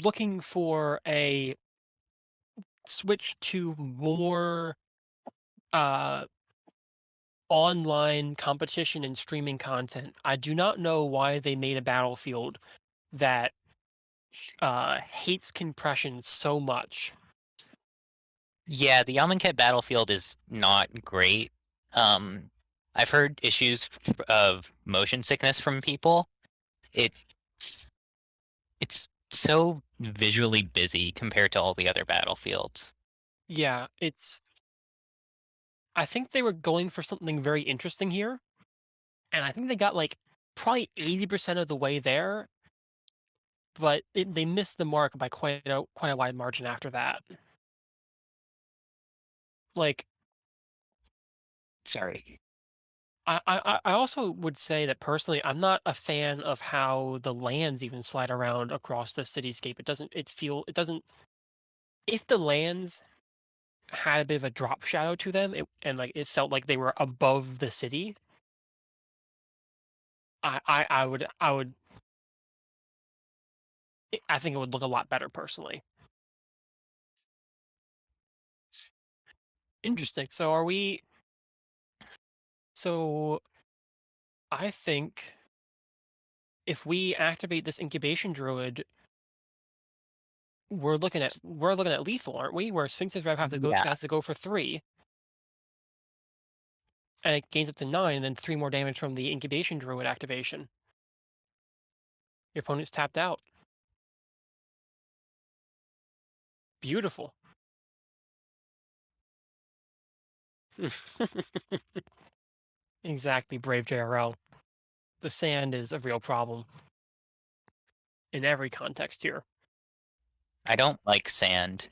looking for a switch to more uh online competition and streaming content. I do not know why they made a battlefield that hates compression so much. Yeah, the Amonkhet battlefield is not great. Um, I've heard issues of motion sickness from people. It's it's so visually busy compared to all the other battlefields. Yeah, I think they were going for something very interesting here, and I think they got like probably 80% of the way there, but they missed the mark by quite a wide margin after that. Like Sorry. I also would say that personally, I'm not a fan of how the lands even slide around across the cityscape. It doesn't if the lands had a bit of a drop shadow to them, and like it felt like they were above the city, I would I think it would look a lot better personally. Interesting. So I think if we activate this incubation druid, we're looking at lethal, aren't we? Where Sphinx's Rev Yeah. has to go for 3, and it gains up to 9, and then 3 more damage from the incubation druid activation. Your opponent's tapped out. Beautiful. Exactly, BraveJRL. The sand is a real problem in every context here. I don't like sand.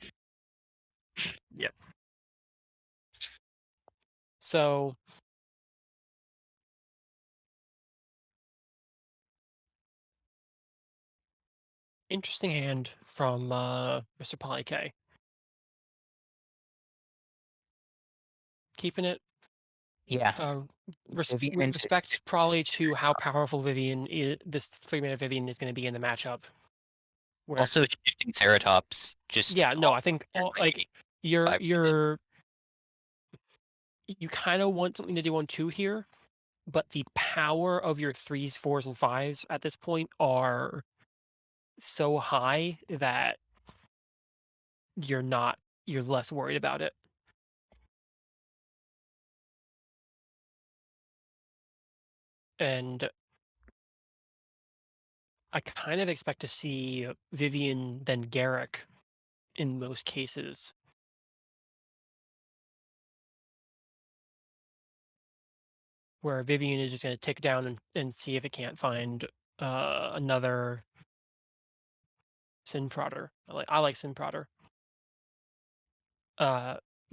Yep. So interesting hand from MrPolyK. Keeping it. Yeah. Uh, Vivian into respect probably to how powerful this 3-mana Vivian is going to be in the matchup. Where also shifting Ceratops just yeah, no, I think like awkwardly. you're 5 you're you kind of want something to do on 2 here, but the power of your 3s, 4s, and 5s at this point are so high that you're not you're less worried about it. And I kind of expect to see Vivian then Garrick in most cases, where Vivian is just going to tick down and see if it can't find another Sin Prodder. I like Sin Prodder.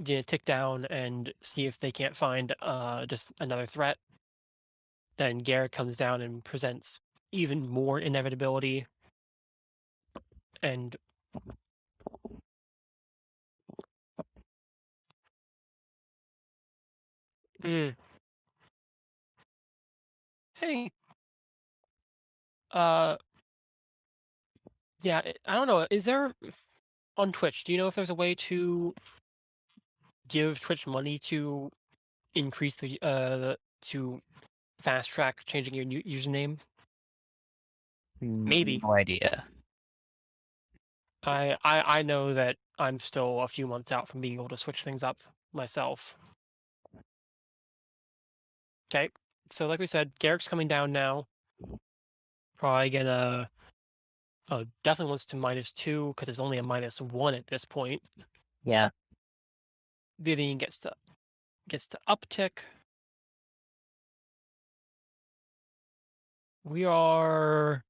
Tick down and see if they can't find just another threat. Then Garrick comes down and presents even more inevitability. And mm, hey, uh, yeah, I don't know. Is there on Twitch? Do you know if there's a way to give Twitch money to increase to fast track changing your username? Maybe. No idea. I know that I'm still a few months out from being able to switch things up myself. Okay, so like we said, Garrick's coming down now. Probably gonna definitely wants to -2 because it's only a -1 at this point. Yeah. Vivian gets to uptick. We are.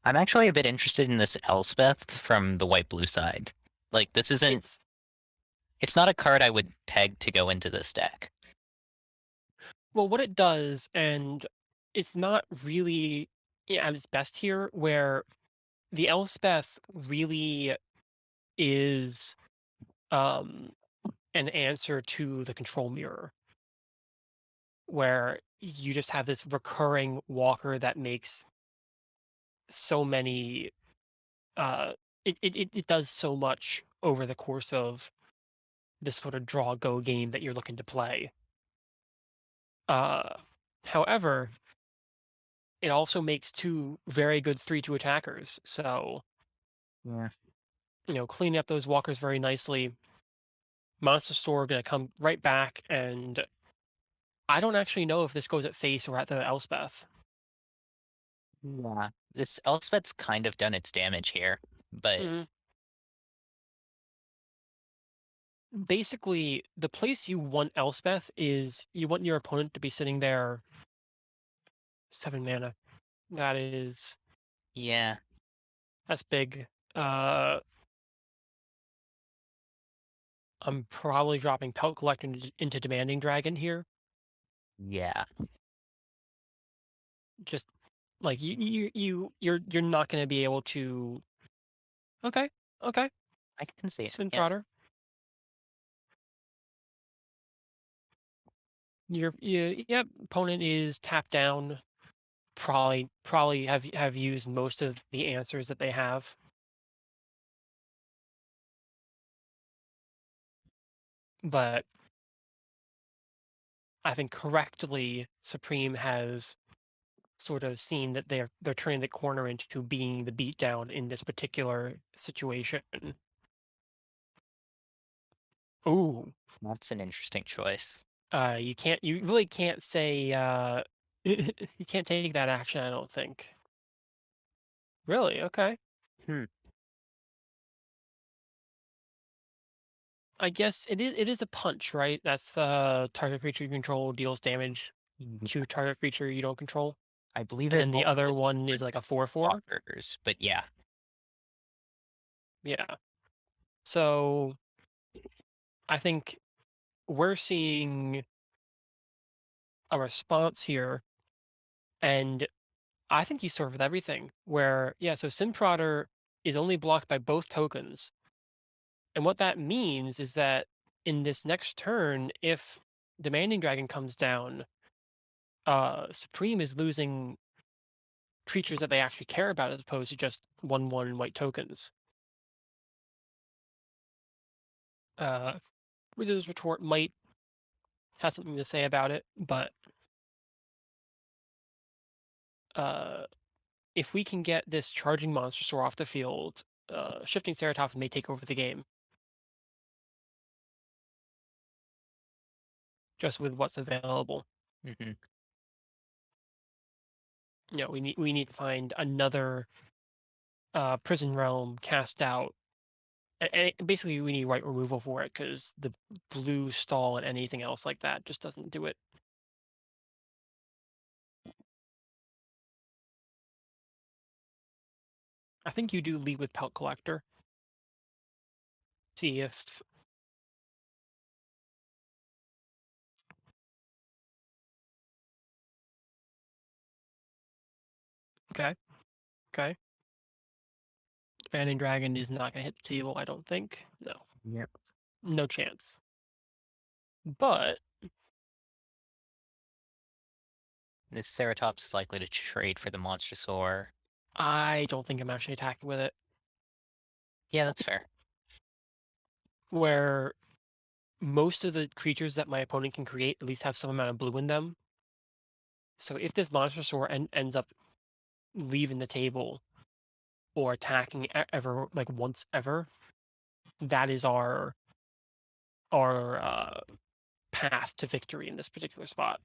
I'm actually a bit interested in this Elspeth from the white-blue side. Like, this isn't It's it's not a card I would peg to go into this deck. well, what it does, and it's not really at its best here, where the Elspeth really is um an answer to the control mirror, where you just have this recurring walker that makes so many it does so much over the course of this sort of draw go game that you're looking to play. Uh However, it also makes two very good 3/2 attackers. So, Yeah. cleaning up those walkers very nicely. Monster Sword gonna come right back, and I don't actually know if this goes at face or at the Elspeth. Yeah. This Elspeth's kind of done its damage here, but Mhm. Basically, the place you want Elspeth is you want your opponent to be sitting there 7 mana. That is yeah, that's big. Uh, I'm probably dropping Pelt Collector into Demanding Dragon here. yeah, Just like you're not going to be able to. Okay, okay, I can see it. Spin Yeah, Prodder. Yep. Opponent is tapped down. Probably have used most of the answers that they have, but I think correctly Supreme has sort of seen that they're turning the corner into being the beatdown in this particular situation. Ooh, that's an interesting choice. you really can't say you can't take that action. I don't think. Really? Okay. Hmm. I guess it is a punch, right? That's the target creature you control deals damage Yeah, to target creature you don't control, I believe and it then the also other deals one is with like a 4/4. walkers, but yeah. Yeah. So I think we're seeing a response here, and I think you serve with everything. Where yeah, so Synprodder is only blocked by both tokens, and what that means is that in this next turn, if Demanding Dragon comes down, Supreme is losing creatures that they actually care about as opposed to just 1/1 white tokens. Uh, Wizard's Retort might have something to say about it, but uh, if we can get this charging monster sword off the field, Shifting Ceratops may take over the game just with what's available. Hmm. We need to find another Prison Realm cast out. And basically, we need right removal for it because the blue stall and anything else like that just doesn't do it. I think you do lead with Pelt Collector. See if okay, okay. Banding Dragon is not going to hit the table. I don't think. No, Yep. no chance. But This Ceratops is likely to trade for the Monstrosaur. I don't think I'm actually attacking with it. Yeah, that's fair. Where most of the creatures that my opponent can create at least have some amount of blue in them. So if this monster sword ends up leaving the table or attacking ever like once ever, that is our path to victory in this particular spot.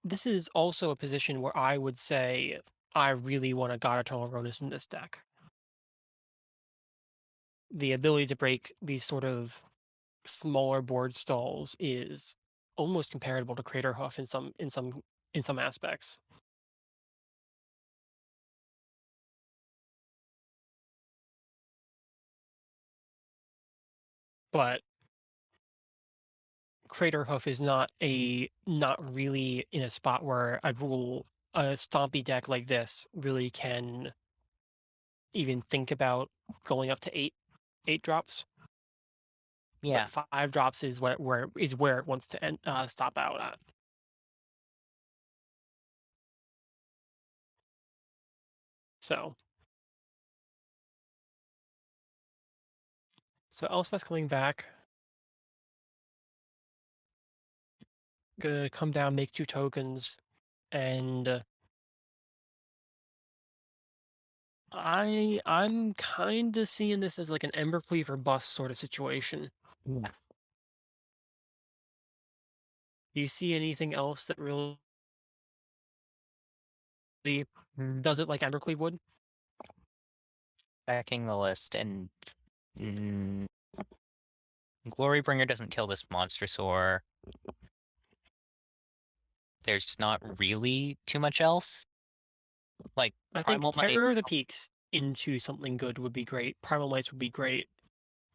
This is also a position where I would say I really want a God Eternal Rodus in this deck. The ability to break these sort of smaller board stalls is almost comparable to Crater Hoof in some aspects. But Crater Hoof is not really in a spot where a stompy deck like this really can even think about going up to eight drops. But Yeah. 5 drops is where it wants to stop out at. So Elspeth's coming back, gonna come down, make 2 tokens, and I'm kind of seeing this as like an Embercleave or bust sort of situation. Yeah. Do you see anything else that really Mm, does it like Embercleave would? Backing the list, and mm, Glorybringer doesn't kill this Monstrosaur. There's not really too much else. Like I think Primal Might. Terror of the Peaks into something good would be great. Primal Mites would be great.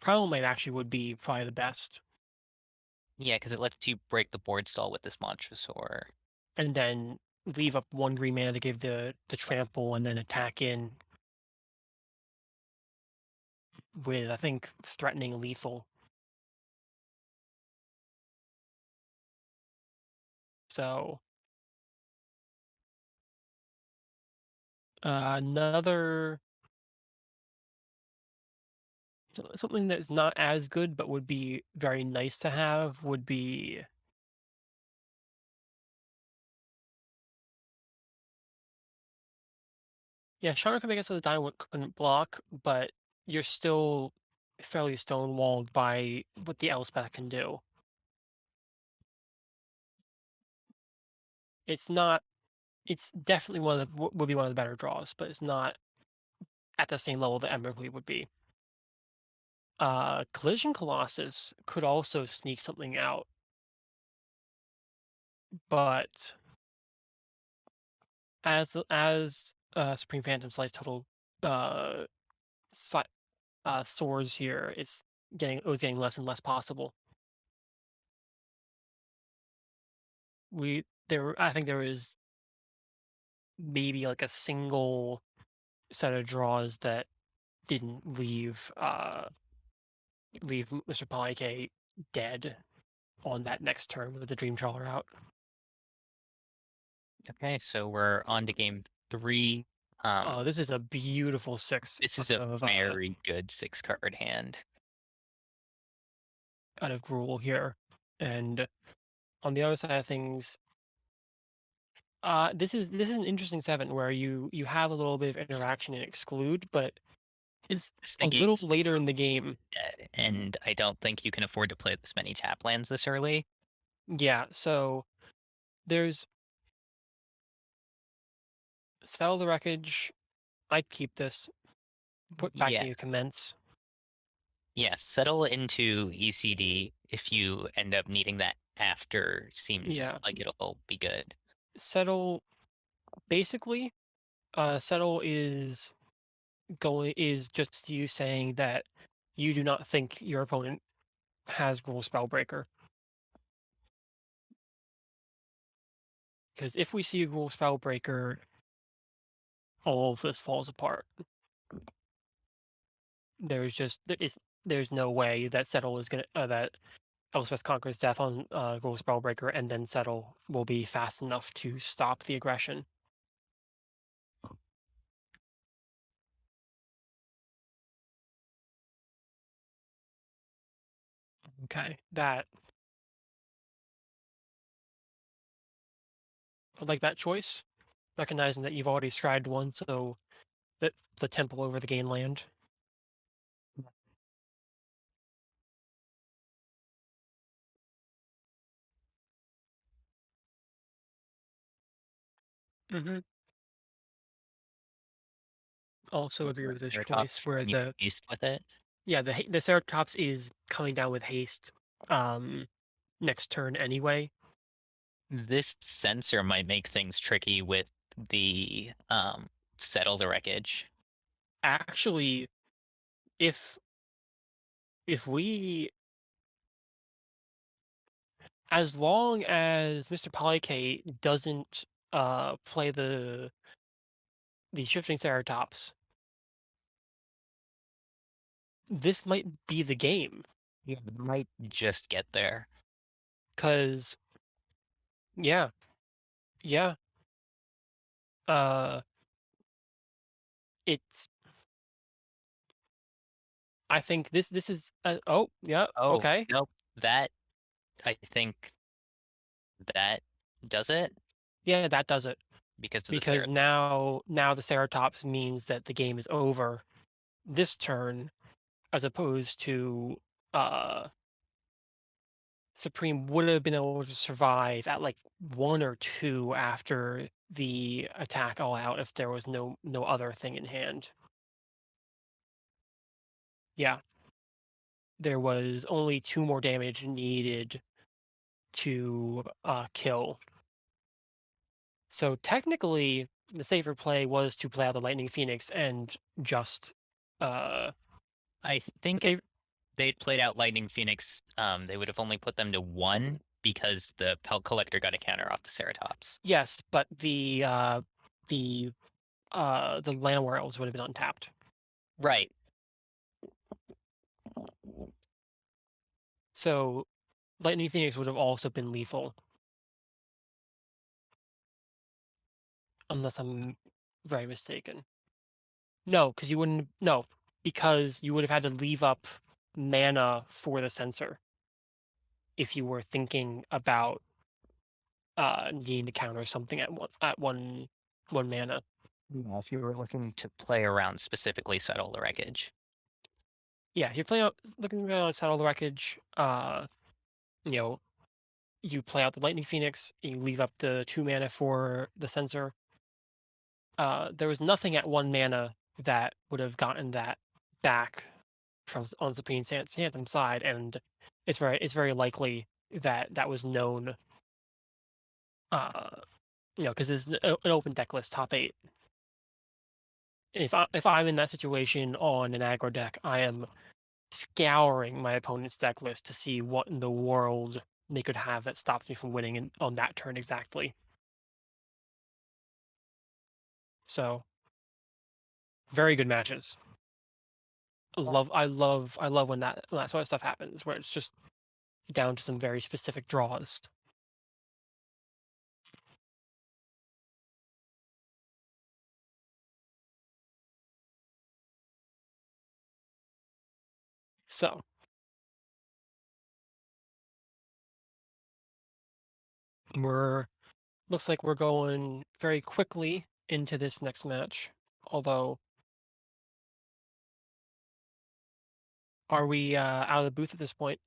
Primal Might actually would be probably the best. Yeah, because it lets you break the board stall with this Monstrosaur. And then leave up 1 green mana to give the trample and then attack in with, I think, threatening lethal. So another something that's not as good but would be very nice to have would be, yeah, Shadow could make it so the Diamond couldn't block, but you're still fairly stonewalled by what the Elspeth can do. It's not. It's definitely would be one of the better draws, but it's not at the same level that Embercleave would be. Collision Colossus could also sneak something out, but as SupremePhantom's life total uh, si- soars here, it was getting less and less possible. I think there was maybe like a single set of draws that didn't leave MrPolyK dead on that next turn with the Dream Trawler out. Okay, so we're on to game 3. Oh, this is a beautiful six This is out a of very good 6-card hand. Gruul here, and on the other side of things, this is an interesting 7 where you have a little bit of interaction and exclude, but it's This a little negates later in the game. dead, and I don't think you can afford to play this many tap lands this early. Yeah, so there's sell the wreckage. I'd keep this. Put back Yeah, the commence. yeah, settle into ECD if you end up needing that after. Seems Yeah, like it'll be good. settle. Basically, settle is just you saying that you do not think your opponent has Gruul Spellbreaker. Because if we see a Gruul Spellbreaker, all of this falls apart. There's no way that settle is gonna that Elspeth conquers death on Gruul Spellbreaker and then settle will be fast enough to stop the aggression. Okay, I like that choice, recognizing that you've already scribed one, so that the temple over the gain land. Hmm. Also agree with this choice Triceratops, where and you can haste with it. the Ceratops is coming down with haste. Um, next turn anyway. This sensor might make things tricky with the settle the wreckage. Actually, if we, as long as MrPolyK doesn't play the shifting Ceratops, this might be the game. Yeah, it might just get there. Cause yeah, yeah. Uh it's I think this is oh, yeah, Oh, okay. nope. That I think that does it Yeah, that does it. because of the Because Ceratops. now the Ceratops means that the game is over this turn, as opposed to uh Supreme would have been able to survive at like 1 or 2 after the attack all out if there was no other thing in hand. Yeah, there was only 2 more damage needed to kill. So technically, the safer play was to play out the Lightning Phoenix and just uh I think if save. they'd played out Lightning Phoenix, they would have only put them to 1 because the Pelt Collector got a counter off the Ceratops. Yes, but the the Llanowar elves would have been untapped. Right. So Lightning Phoenix would have also been lethal, unless I'm very mistaken. No, because you wouldn't. No, because you would have had to leave up mana for the sensor if you were thinking about needing to counter something at one mana. Yeah, if you were looking to play around specifically settle the wreckage. Yeah, you're playing out looking around settle the wreckage. You know, you play out the Lightning Phoenix. You leave up the 2 mana for the sensor. There was nothing at 1 mana that would have gotten that back from on Phantom's side, and it's very likely that that was known. Uh, because it's an open deck list, top 8. If I'm in that situation on an aggro deck, I am scouring my opponent's deck list to see what in the world they could have that stops me from winning on that turn exactly. So very good matches. I love when that sort of stuff happens, where it's just down to some very specific draws. So we're looks like we're going very quickly into this next match. Although, are we out of the booth at this point?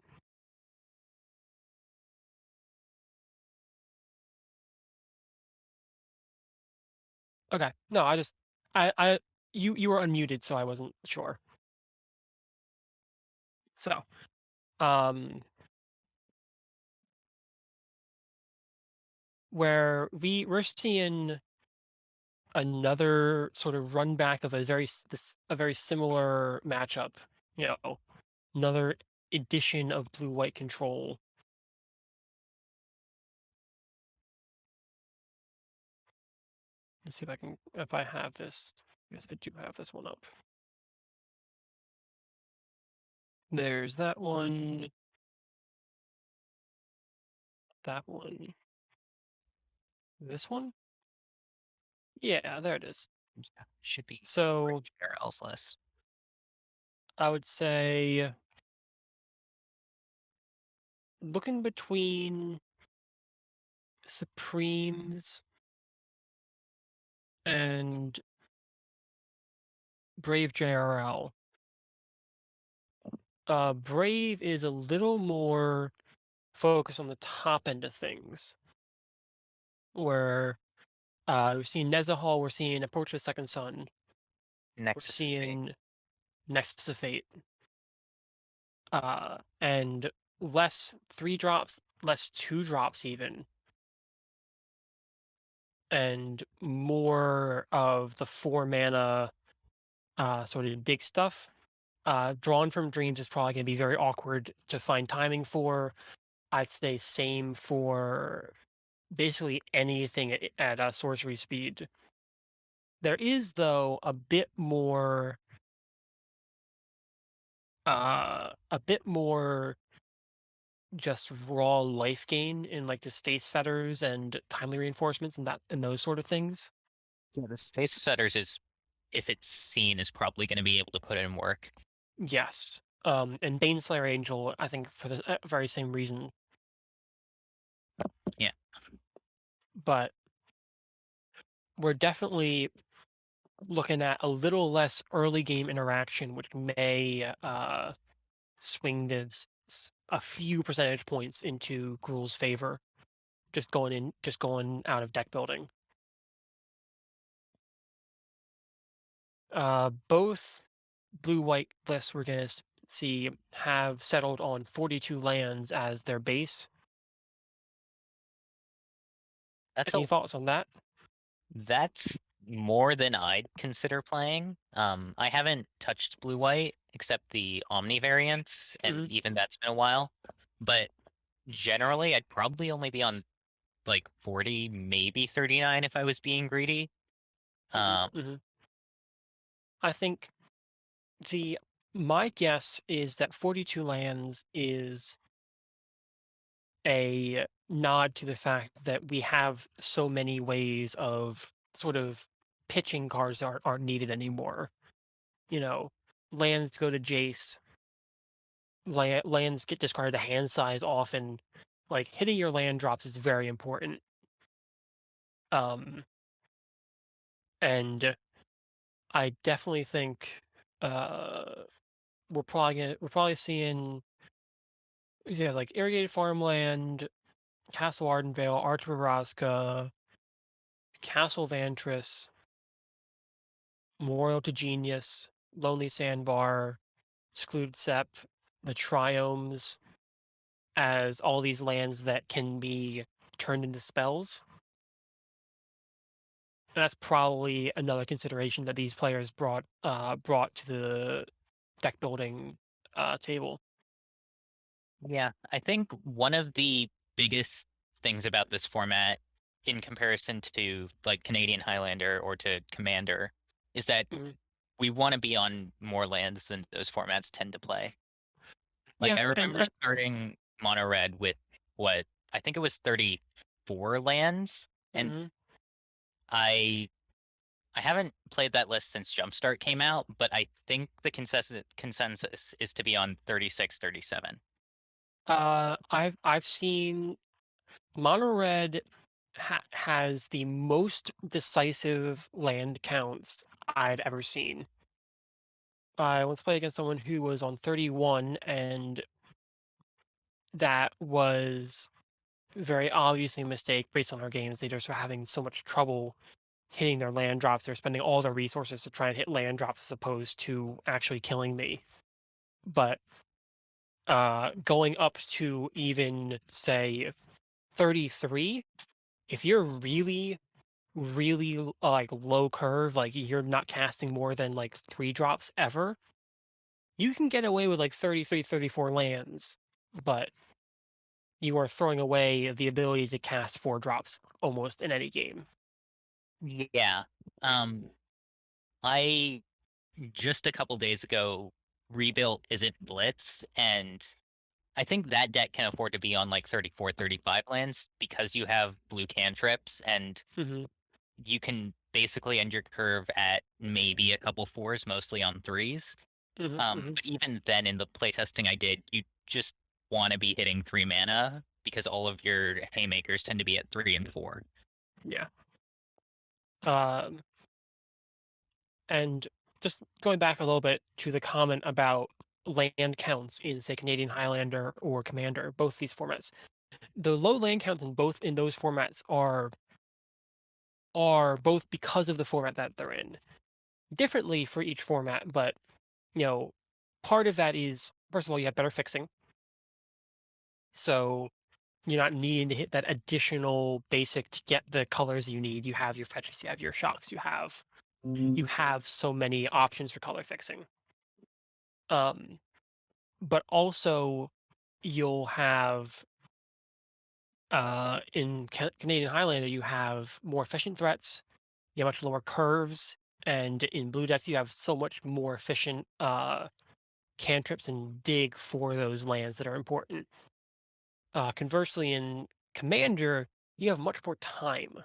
Okay. No, I you were unmuted, so I wasn't sure. So, um, where we're seeing another sort of run back of a very similar matchup. You know, another edition of blue white control. Let's see if I have this. Yes, I do have this one up. There's that one. That one. This one? Yeah, there it is. Yeah, should be So BraveJRL's list. I would say looking between Supremes and BraveJRL. Brave is a little more focused on the top end of things, where we've seen Nezahal, we're seeing Approach of the Second Sun, we're Nexus of Fate. seeing Nexus of Fate, and less 3 drops less two drops even, and more of the 4 mana sort of big stuff. Drawn from Dreams is probably going to be very awkward to find timing for. I'd say same for basically anything at sorcery speed. There is, though, a bit more just raw life gain in like the space fetters and timely reinforcements and those sort of things. Yeah, the Space Setters is, if it's seen, is probably going to be able to put in work. Yes. And Baneslayer Angel, I think for the very same reason. Yeah, But we're definitely looking at a little less early game interaction, which may swing this a few percentage points into Gruul's favor. Just going out of deck building. Both blue-white lists we're gonna see have settled on 42 lands as their base. that's a Any thoughts on that? that's more than I'd consider playing. I haven't touched blue white except the Omni variants, and Hmm. even that's been a while. But generally, I'd probably only be on like 40, maybe 39 if I was being greedy. Hmm. Um, Hmm. I think the my guess is that 42 lands is a nod to the fact that we have so many ways of sort of pitching cards aren't needed anymore. You know, lands go to Jace, lands get discarded to hand size often. Like hitting your land drops is very important. Um, and I definitely think uh we're probably seeing, yeah, like irrigated farmland, Castle Ardenvale, Arch Vraska, Castle Vantris, Memorial to Genius, Lonely Sandbar, Secluded Sept, the Triomes, as all these lands that can be turned into spells. And that's probably another consideration that these players brought to the deck building table. yeah, I think one of the biggest things about this format in comparison to like Canadian Highlander or to Commander is that Mhm. we want to be on more lands than those formats tend to play. Like Yeah, I and remember starting Mono Red with what I think it was 34 lands, and mhm. I I haven't played that list since Jumpstart came out, but I think the consensus is to be on 36, 37. I've seen Mono Red has the most decisive land counts I've ever seen. I once played against someone who was on 31, and that was very obviously a mistake based on our games. They just were having so much trouble hitting their land drops. They're spending all their resources to try and hit land drops as opposed to actually killing me. But going up to even say 33, if you're really like low curve, like you're not casting more than like 3 drops ever, you can get away with like 33, 34 lands, but you are throwing away the ability to cast 4 drops almost in any game. Yeah. Um, I just a couple days ago rebuilt Is It Blitz, and I think that deck can afford to be on like 34, 35 lands because you have blue cantrips and Hmm. you can basically end your curve at maybe a couple fours, mostly on threes. Hmm. Hmm. But even then, in the playtesting I did, you just want to be hitting 3 mana because all of your haymakers tend to be at 3 and 4. Yeah. Um, and just going back a little bit to the comment about land counts in, say, Canadian Highlander or Commander, both these formats. The low land counts in those formats are both because of the format that they're in. Differently for each format, but you know, part of that is, first of all, you have better fixing. So You're not needing to hit that additional basic to get the colors you need. You have your fetches, you have your shocks, you have so many options for color fixing. Um, but also you'll have in Canadian Highlander you have more efficient threats, you have much lower curves, and in Blue Decks you have so much more efficient cantrips and dig for those lands that are important. Conversely, in Commander, you have much more time.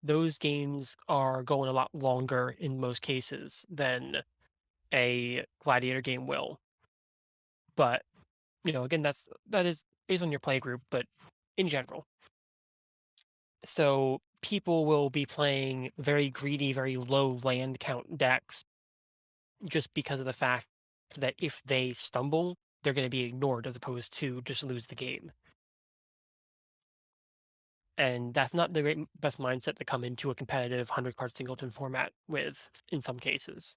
Those games are going a lot longer in most cases than a Gladiator game will. But, again, that is based on your play group, but in general. So people will be playing very greedy, very low land count decks just because of the fact that if they stumble, they're going to be ignored as opposed to just lose the game. And that's not the best mindset to come into a competitive 100 card singleton format with in some cases.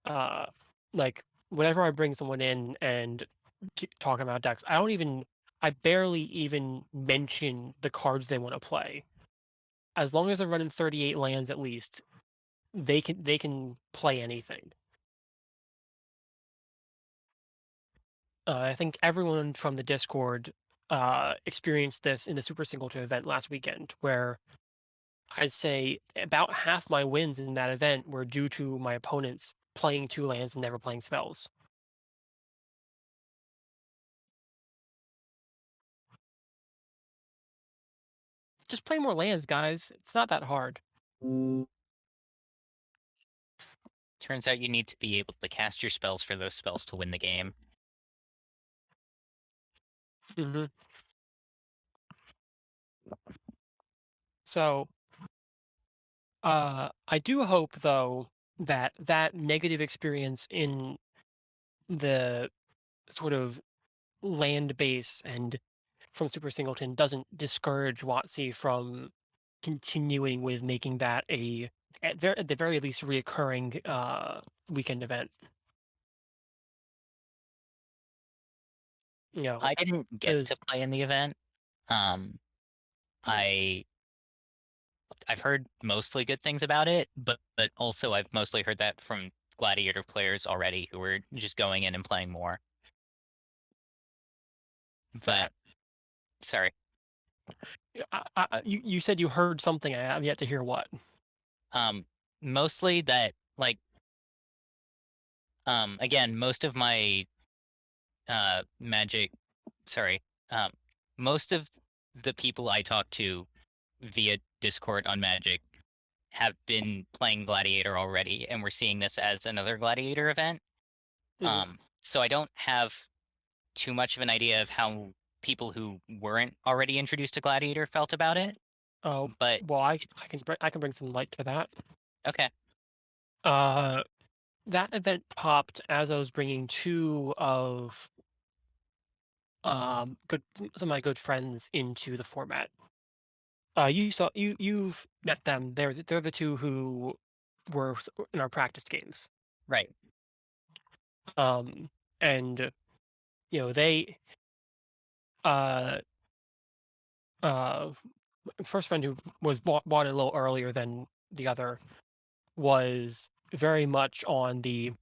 Uh, like whenever I bring someone in and keep talking about decks, I barely even mention the cards they want to play. As long as they're running 38 lands at least, they can play anything. I think everyone from the Discord experienced this in the Super Singleton event last weekend, where I'd say about half my wins in that event were due to my opponents playing 2 lands and never playing spells. Just play more lands, guys. It's not that hard. Turns out you need to be able to cast your spells for those spells to win the game. Mhm. So, I do hope, though, that that negative experience in the sort of land base and from Super Singleton doesn't discourage WotC from continuing with making that at the very least, reoccurring, weekend event. You know, I didn't get to because play in the event. Um, I I've heard mostly good things about it, but also I've mostly heard that from Gladiator players already who were just going in and playing more. But that sorry. you said you heard something, I have yet to hear what. Um, Mostly that like again, most of my magic sorry. Um most of the people I talk to via Discord on Magic have been playing Gladiator already, and we're seeing this as another Gladiator event. Mhm. So I don't have too much of an idea of how people who weren't already introduced to Gladiator felt about it, Oh, but well, it's I can bring some light to that. okay. Uh, that event popped as I was bringing 2 of, good some of my good friends into the format. You've met them. They're the 2 who were in our practice games. Right. Um, and, they, uh uh, first friend who was bought it a little earlier than the other was very much on the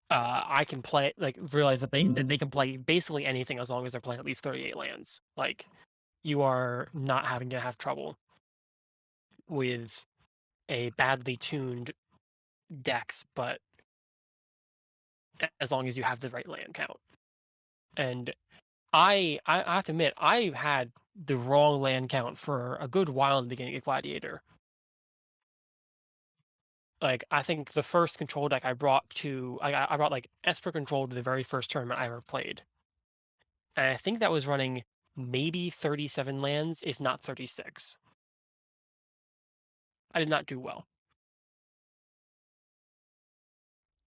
I can play like realize that they can play basically anything as long as they're playing at least 38 lands. Like you are not having to have trouble with a badly tuned decks, but as long as you have the right land count. And I have to admit I had the wrong land count for a good while in the beginning of Gladiator. Like I think the first control deck I brought like Esper Control to the very first tournament I ever played. And I think that was running maybe 37 lands, if not 36. I did not do well.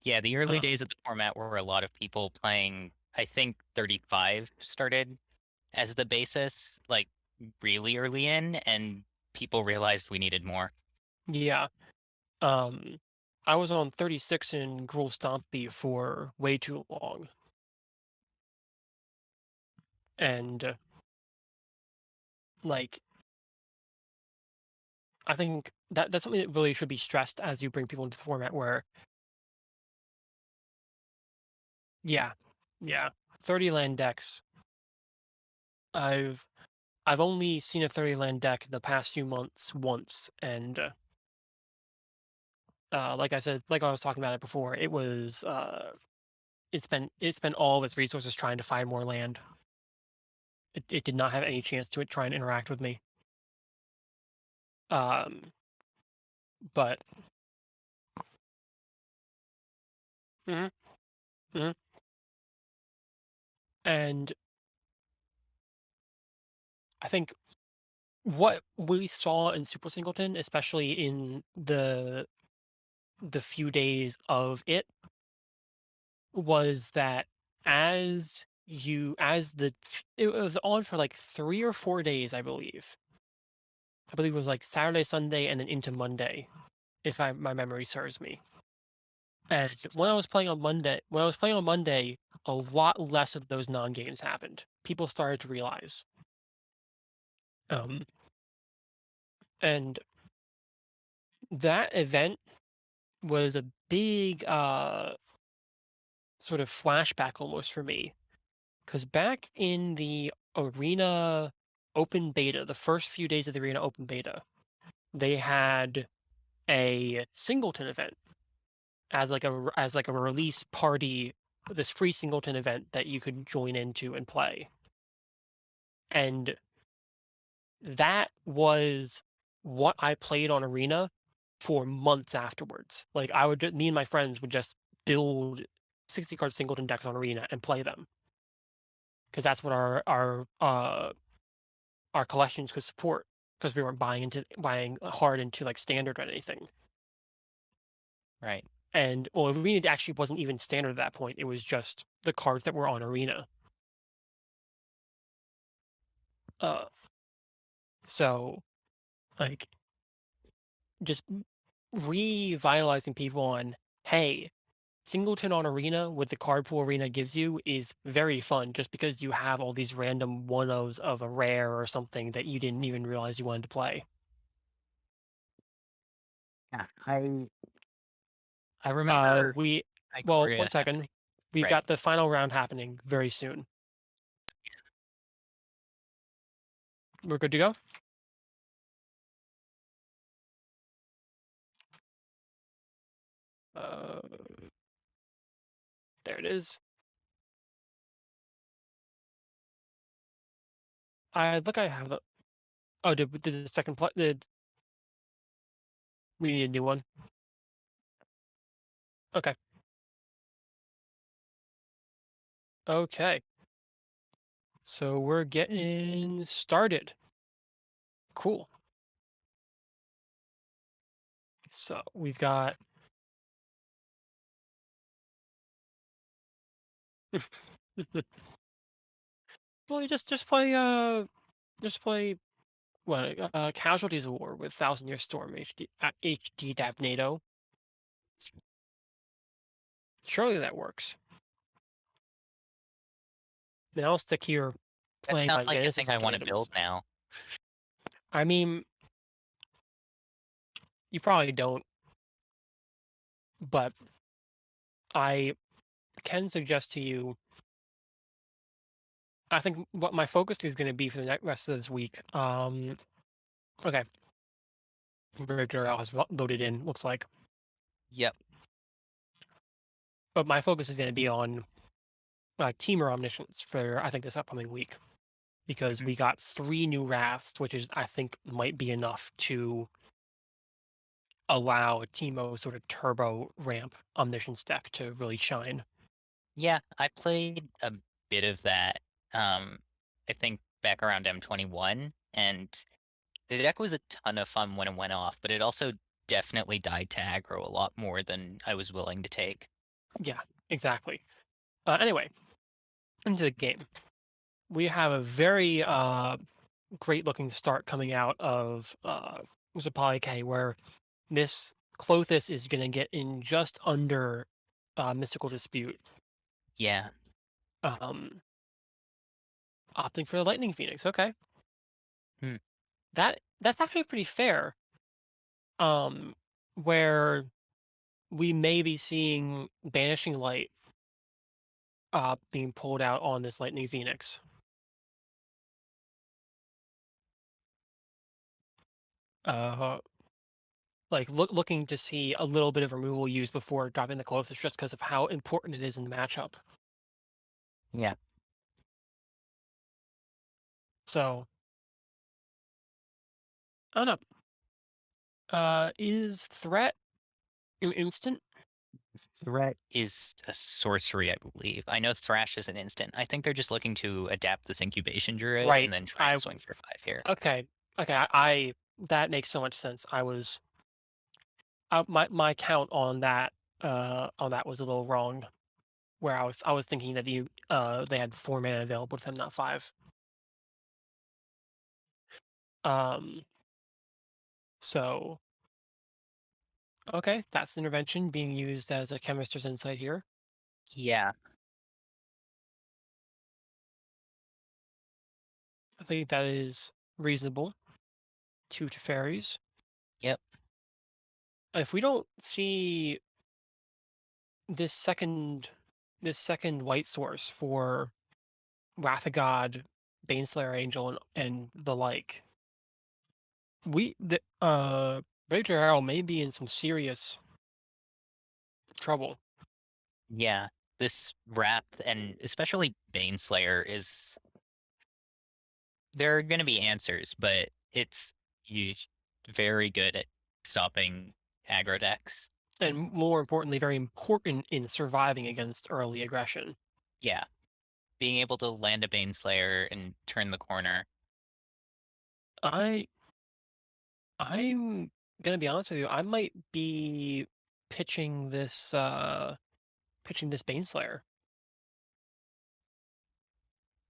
Yeah, the early Uh, days of the format were a lot of people playing, I think 35 started as the basis, like really early in, and people realized we needed more. yeah. Um, I was on 36 in Gruul Stompy for way too long. And like I think that's something that really should be stressed as you bring people into the format where yeah, yeah. 30 land decks. I've I've only seen a 30 land deck in the past few months once, and like I said, like I was talking about it before, it's been all of its resources trying to find more land. It did not have any chance to try and interact with me. Um, but mhm, mhm. And I think what we saw in Super Singleton, especially in the few days of it, was that it was on for like 3 or 4 days, I believe. I believe it was like Saturday, Sunday, and then into Monday, if my memory serves me. And when I was playing on Monday, a lot less of those non-games happened. People started to realize. Um, and that event was a big sort of flashback almost for me. Because back in the arena open beta, the first few days of the arena open beta, they had a singleton event as like a release party, this free singleton event that you could join into and play. And that was what I played on Arena for months afterwards. Like me and my friends would just build 60 card singleton decks on Arena and play them because that's what our collections could support because we weren't buying hard into like standard or anything. Right. And well, Arena actually wasn't even standard at that point. It was just the cards that were on Arena. Uh, so like just revitalizing people on, hey, singleton on Arena with the card pool Arena gives you is very fun just because you have all these random one-ofs of a rare or something that you didn't even realize you wanted to play. Yeah, I remember We well, Ikoria one second. happening. We've Right. got the final round happening very soon. We're good to go? Uh, there it is. I look. I have the. Oh, did the second play? Did we need a new one? Okay. Okay. So we're getting started. Cool. So we've got. Well, you just play what Casualties of War with Thousand Year Storm HD Davnado. Surely that works. Then I'll stick here That playing sounds my like a thing Genesis I wanna build ultimatums. now. I mean, you probably don't, but I can suggest to you. I think what my focus is going to be for the rest of this week. Okay, BraveJRL has loaded in. Looks like, Yep. but my focus is going to be on Teamer Omniscience for I think this upcoming week because Mhm. we got 3 new wraths, which is I think might be enough to allow a Teemo sort of turbo ramp Omniscience deck to really shine. Yeah, I played a bit of that, I think back around M21, and the deck was a ton of fun when it went off, but it also definitely died to aggro a lot more than I was willing to take. Yeah, exactly. Anyway, into the game. We have a very great looking start coming out of MrPolyK, where this Clothis is going to get in just under Mystical Dispute. Yeah. Um, Opting for the Lightning Phoenix. Okay, Hmm. that's actually pretty fair. Um, where we may be seeing Banishing Light being pulled out on this Lightning Phoenix. Uh, like looking to see a little bit of removal used before dropping the Colossus just because of how important it is in the matchup. Yeah. So I don't know. Is Threat an instant? Threat is a sorcery, I believe. I know Thrash is an instant. I think they're just looking to adapt this Incubation Druid Right. and then try and I swing for 5 here. okay. Okay. I that makes so much sense. I was my count on that was a little wrong. Where I was thinking that they had 4 mana available to them, not 5. Um. So okay, that's the intervention being used as a chemist's insight here. Yeah. I think that is reasonable. Two to fairies. Yep. If we don't see this second this second white source for Wrath of God, Baneslayer Angel, and the like, the BraveJRL may be in some serious trouble. Yeah. This Wrath and especially Baneslayer is there are gonna be answers, but it's you very good at stopping aggro decks. And more importantly, very important in surviving against early aggression. Yeah. Being able to land a Baneslayer and turn the corner. I I'm gonna be honest with you. I might be pitching this Baneslayer.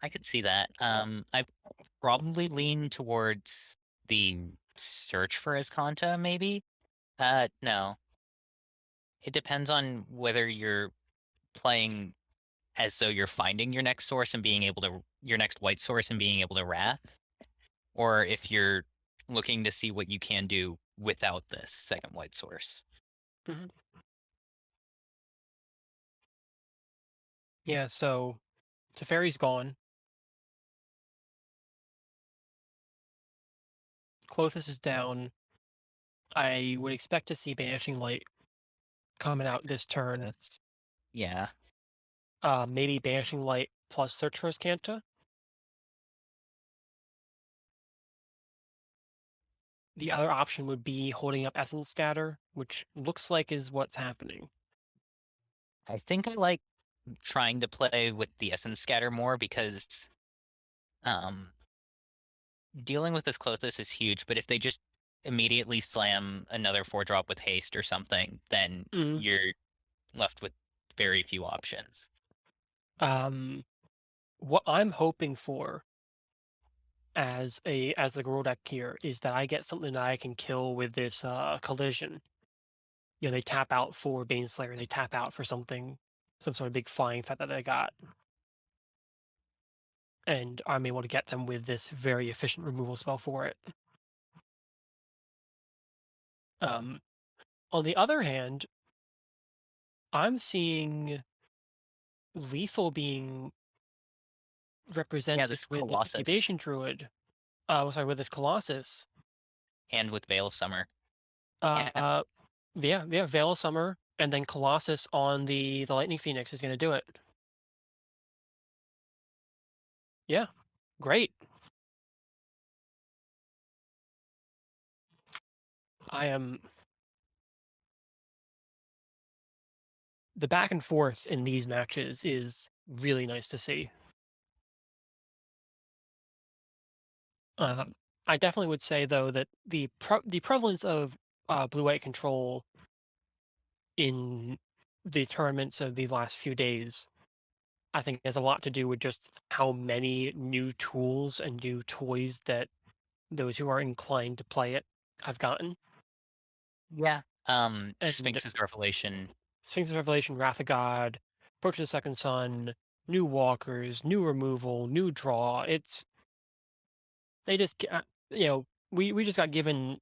I could see that. I probably lean towards the search for Azcanta, maybe? No. It depends on whether you're playing as though you're finding your next source and being able to your next white source and being able to wrath, or if you're looking to see what you can do without this second white source. Mhm. Yeah. So Teferi's gone. Clothis is down. I would expect to see Banishing Light coming Check out this turn. this. Yeah. Maybe Banishing Light plus Search for Azcanta. The other option would be holding up Essence Scatter, which looks like is what's happening. I think I like trying to play with the Essence Scatter more because um dealing with this closest is huge, but if they just immediately slam another 4-drop with haste or something, then Mm. you're left with very few options. Um, what I'm hoping for as the girl deck here is that I get something that I can kill with this collision. You know, they tap out for Baneslayer, they tap out for something, some sort of big flying threat that they got, and I'm able to get them with this very efficient removal spell for it. Um, on the other hand, I'm seeing lethal being Yeah, represented this with this Colossus incubation druid. Sorry, with this colossus. and with Veil of Summer. Yeah, Uh, yeah, yeah, Veil of Summer, and then Colossus on the Lightning Phoenix is going to do it. Yeah, great. I am the back and forth in these matches is really nice to see. Uh, I definitely would say though that the prevalence of blue white control in the tournaments of the last few days, I think, has a lot to do with just how many new tools and new toys that those who are inclined to play it have gotten. yeah. And Sphinx's Revelation. Sphinx of Revelation, Wrath of God, Approach of the Second Sun, new walkers, new removal, new draw. They just we just got given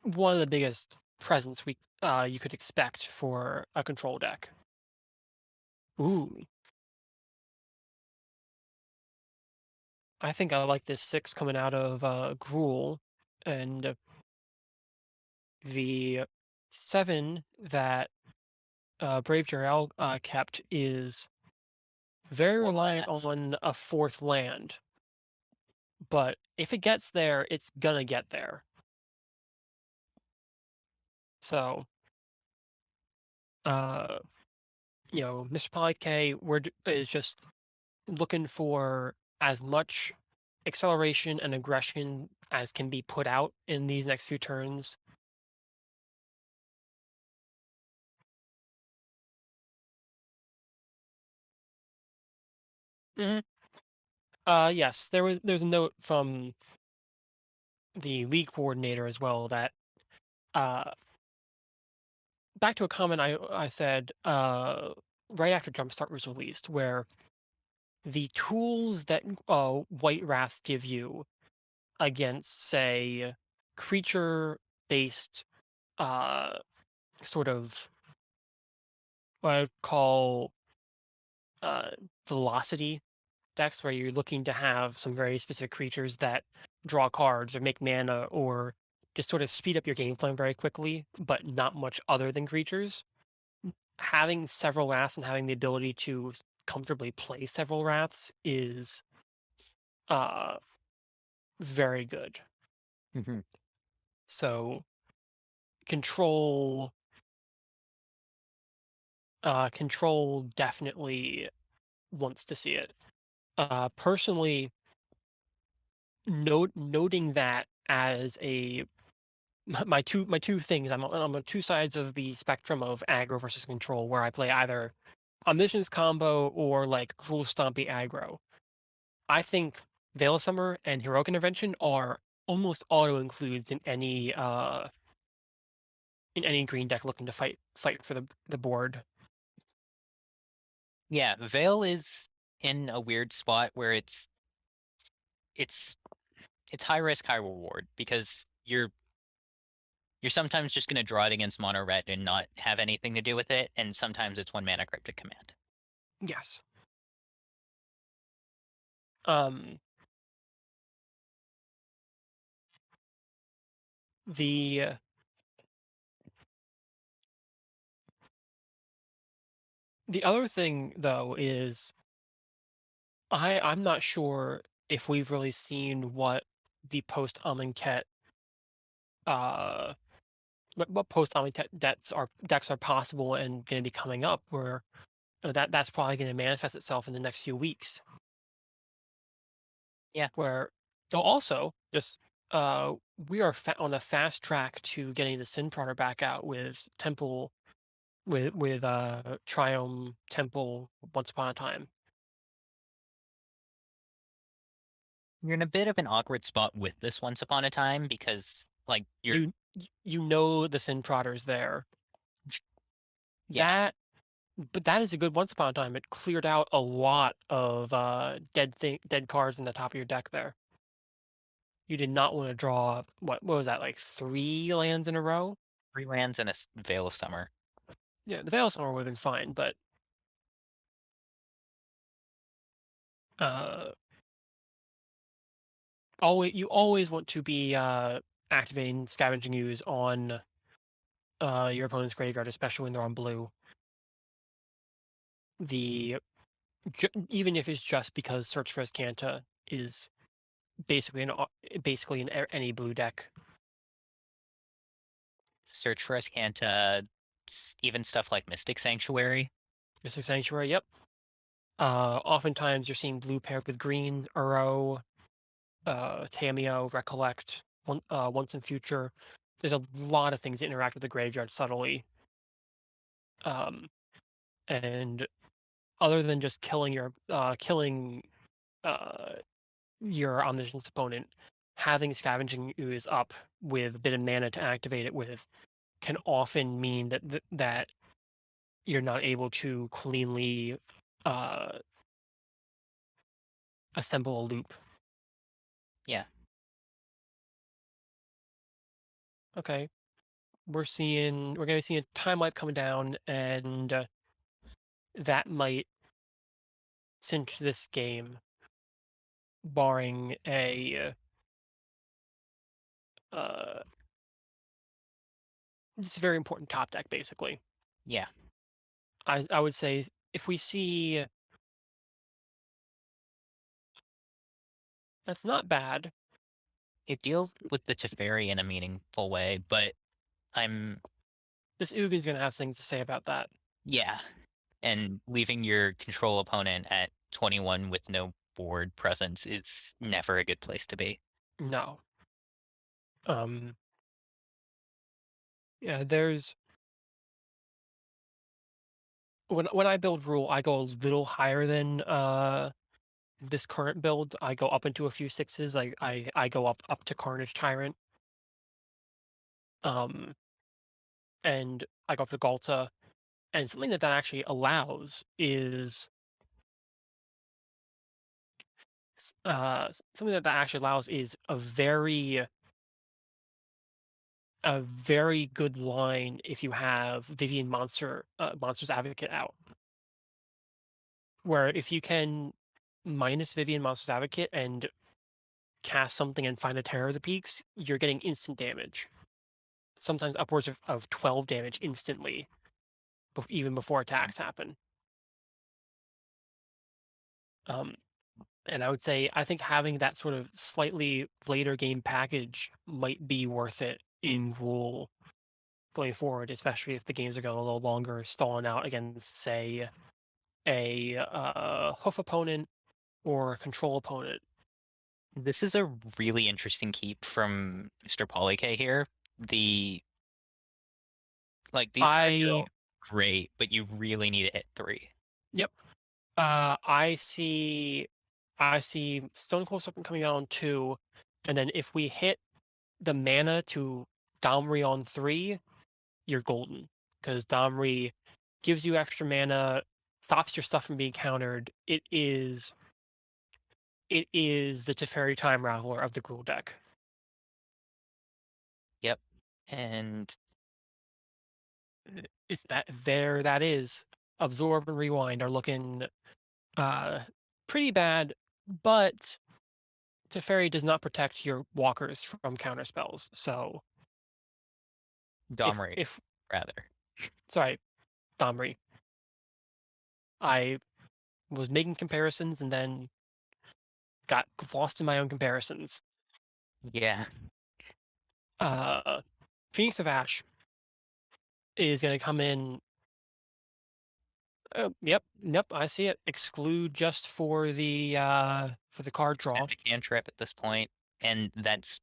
one of the biggest presents you could expect for a control deck. Ooh, I think I like this 6 coming out of Gruul, and the 7 that BraveJRL kept is very Four reliant lands. on a 4th land, but if it gets there, it's gonna get there. So, uh, MrPolyK is just looking for as much acceleration and aggression as can be put out in these next few turns. hmm yes, there's a note from the league coordinator as well that uh, back to a comment I said right after Jumpstart was released, where the tools that White Wraths give you against, say, creature-based uh, sort of what I'd call uh, velocity decks, where you're looking to have some very specific creatures that draw cards or make mana or just sort of speed up your game plan very quickly, but not much other than creatures. Having several wraths and having the ability to comfortably play several wraths is uh very good. Mhm. So control definitely wants to see it. Personally, noting that as a my two things, I'm on two sides of the spectrum of aggro versus control, where I play either Omniscience combo or like Cruel Stompy aggro. I think Veil of Summer and Heroic Intervention are almost auto includes in any green deck looking to fight for the board. Yeah, Vale is in a weird spot where it's it's high risk, high reward because you're sometimes just gonna draw it against mono red and not have anything to do with it, and sometimes it's one mana cryptic command. Yes. Um the the other thing though is I'm not sure if we've really seen what the post Amonkhet uh what post Amonkhet decks are possible and going to be coming up, where that's probably going to manifest itself in the next few weeks. Yeah, Where though also just uh we are on a fast track to getting the Sin Prodder back out with Temple with Triumph Temple Once Upon a Time. you're in a bit of an awkward spot with this Once Upon a Time because like you're You know the Sin Prodder's there. yeah, That But that is a good Once Upon a Time. It cleared out a lot of dead cards in the top of your deck there. You did not want to draw what was that, like 3 lands in a row? three lands and a Veil of Summer. Yeah, the Veil of Summer would have been fine, but uh you always want to be activating Scavenging Ooze on your opponent's graveyard, especially when they're on blue. The Even if it's just because Search for Azcanta is basically in any blue deck. Search for Azcanta, even stuff like Mystic Sanctuary. Mystic Sanctuary, yep. Oftentimes you're seeing blue paired with green, Uro, Tameo, Recollect, Once in Future. There's a lot of things that interact with the graveyard subtly. Um, and other than just uh, your omniscience opponent, having Scavenging Ooze up with a bit of mana to activate it with can often mean that you're not able to cleanly uh, assemble a loop. Yeah, Okay, we're gonna see a time life coming down, and that might cinch this game, barring a uh, it's a very important top deck. Basically, yeah. I would say if we see that's not bad. It deals with the Teferi in a meaningful way, but I'm This Ugin's gonna have things to say about that. yeah, and leaving your control opponent at 21 with no board presence is never a good place to be. No, um, yeah, there's when I build rule, I go a little higher than this current build. I go up into a few sixes. I go up to Carnage Tyrant. Um, and I go up to Galta. And something that actually allows is something that actually allows is a very good line if you have Vivian Monsters Advocate out, where if you can minus Vivian Monsters Advocate and cast something and find a Terror of the Peaks, you're getting instant damage. Sometimes upwards of 12 damage instantly, even before attacks happen. Um, and I would say I think having that sort of slightly later game package might be worth it in rule going forward, especially if the games are going a little longer, stalling out against, say, a hoof opponent or a control opponent. This is a really interesting keep from MrPolyK here. The these cards are I all great, but you really need to hit 3. Yep. I see Stone Cold Serpent coming out on 2, and then if we hit the mana to Domri on 3, you're golden. Because Domri gives you extra mana, stops your stuff from being countered. It is the Teferi Time Raveler of the Gruul deck. Yep. And It's that is. Absorb and Rewind are looking uh pretty bad, but Teferi does not protect your walkers from counter spells. So Domri, if rather. sorry, Domri, I was making comparisons and then got lost in my own comparisons. Yeah. Uh, Phoenix of Ash is going to come in. Yep, I see it. Exclude just for the card draw. Spend a cantrip at this point, and that's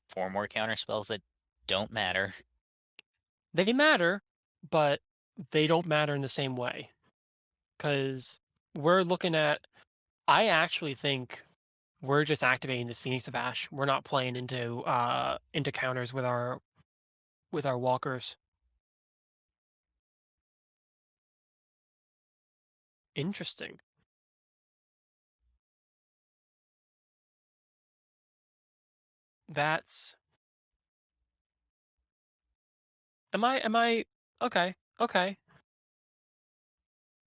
4 more counter spells that don't matter. They matter, but they don't matter in the same way because we're looking at. I actually think we're just activating this Phoenix of Ash. We're not playing into counters with our walkers. Interesting. That's am I okay, okay.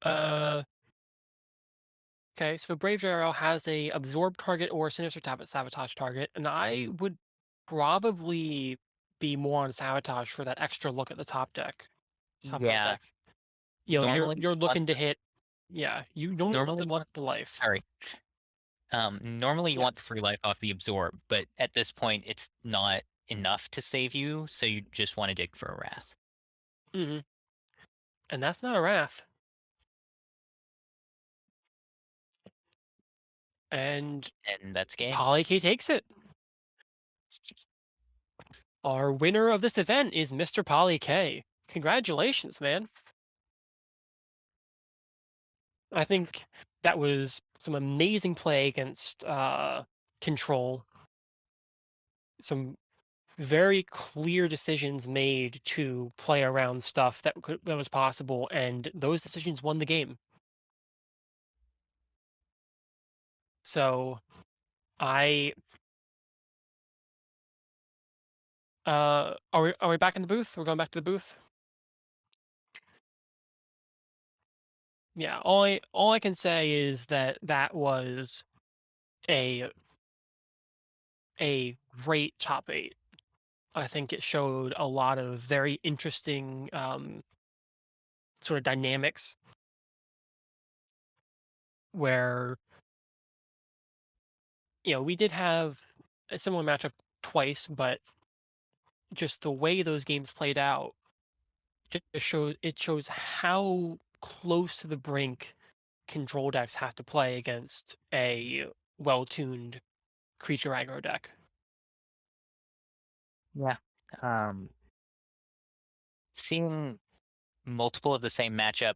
Uh okay, so BraveJRL has a absorb target or sinister sabotage target, and I would probably be more on sabotage for that extra look at the top of the Yeah. deck. You know, Normally you're you want looking to hit yeah, you don't normally you want want the life. sorry. Normally you Yeah. want the free life off the absorb, but at this point it's not enough to save you, so you just want to dig for a wrath. Mhm. And that's not a wrath. And And that's game. PolyK takes it. Our winner of this event is MrPolyK. Congratulations, man. I think that was some amazing play against Control. Some very clear decisions made to play around stuff that was possible, and those decisions won the game. So I are we back in the booth? We're going back to the booth. Yeah, all I can say is that that was a a great top 8. I think it showed a lot of very interesting, sort of dynamics where, we did have a similar matchup twice, but just the way those games played out just shows how close to the brink control decks have to play against a well-tuned creature aggro deck. Yeah. Um, Seeing multiple of the same matchup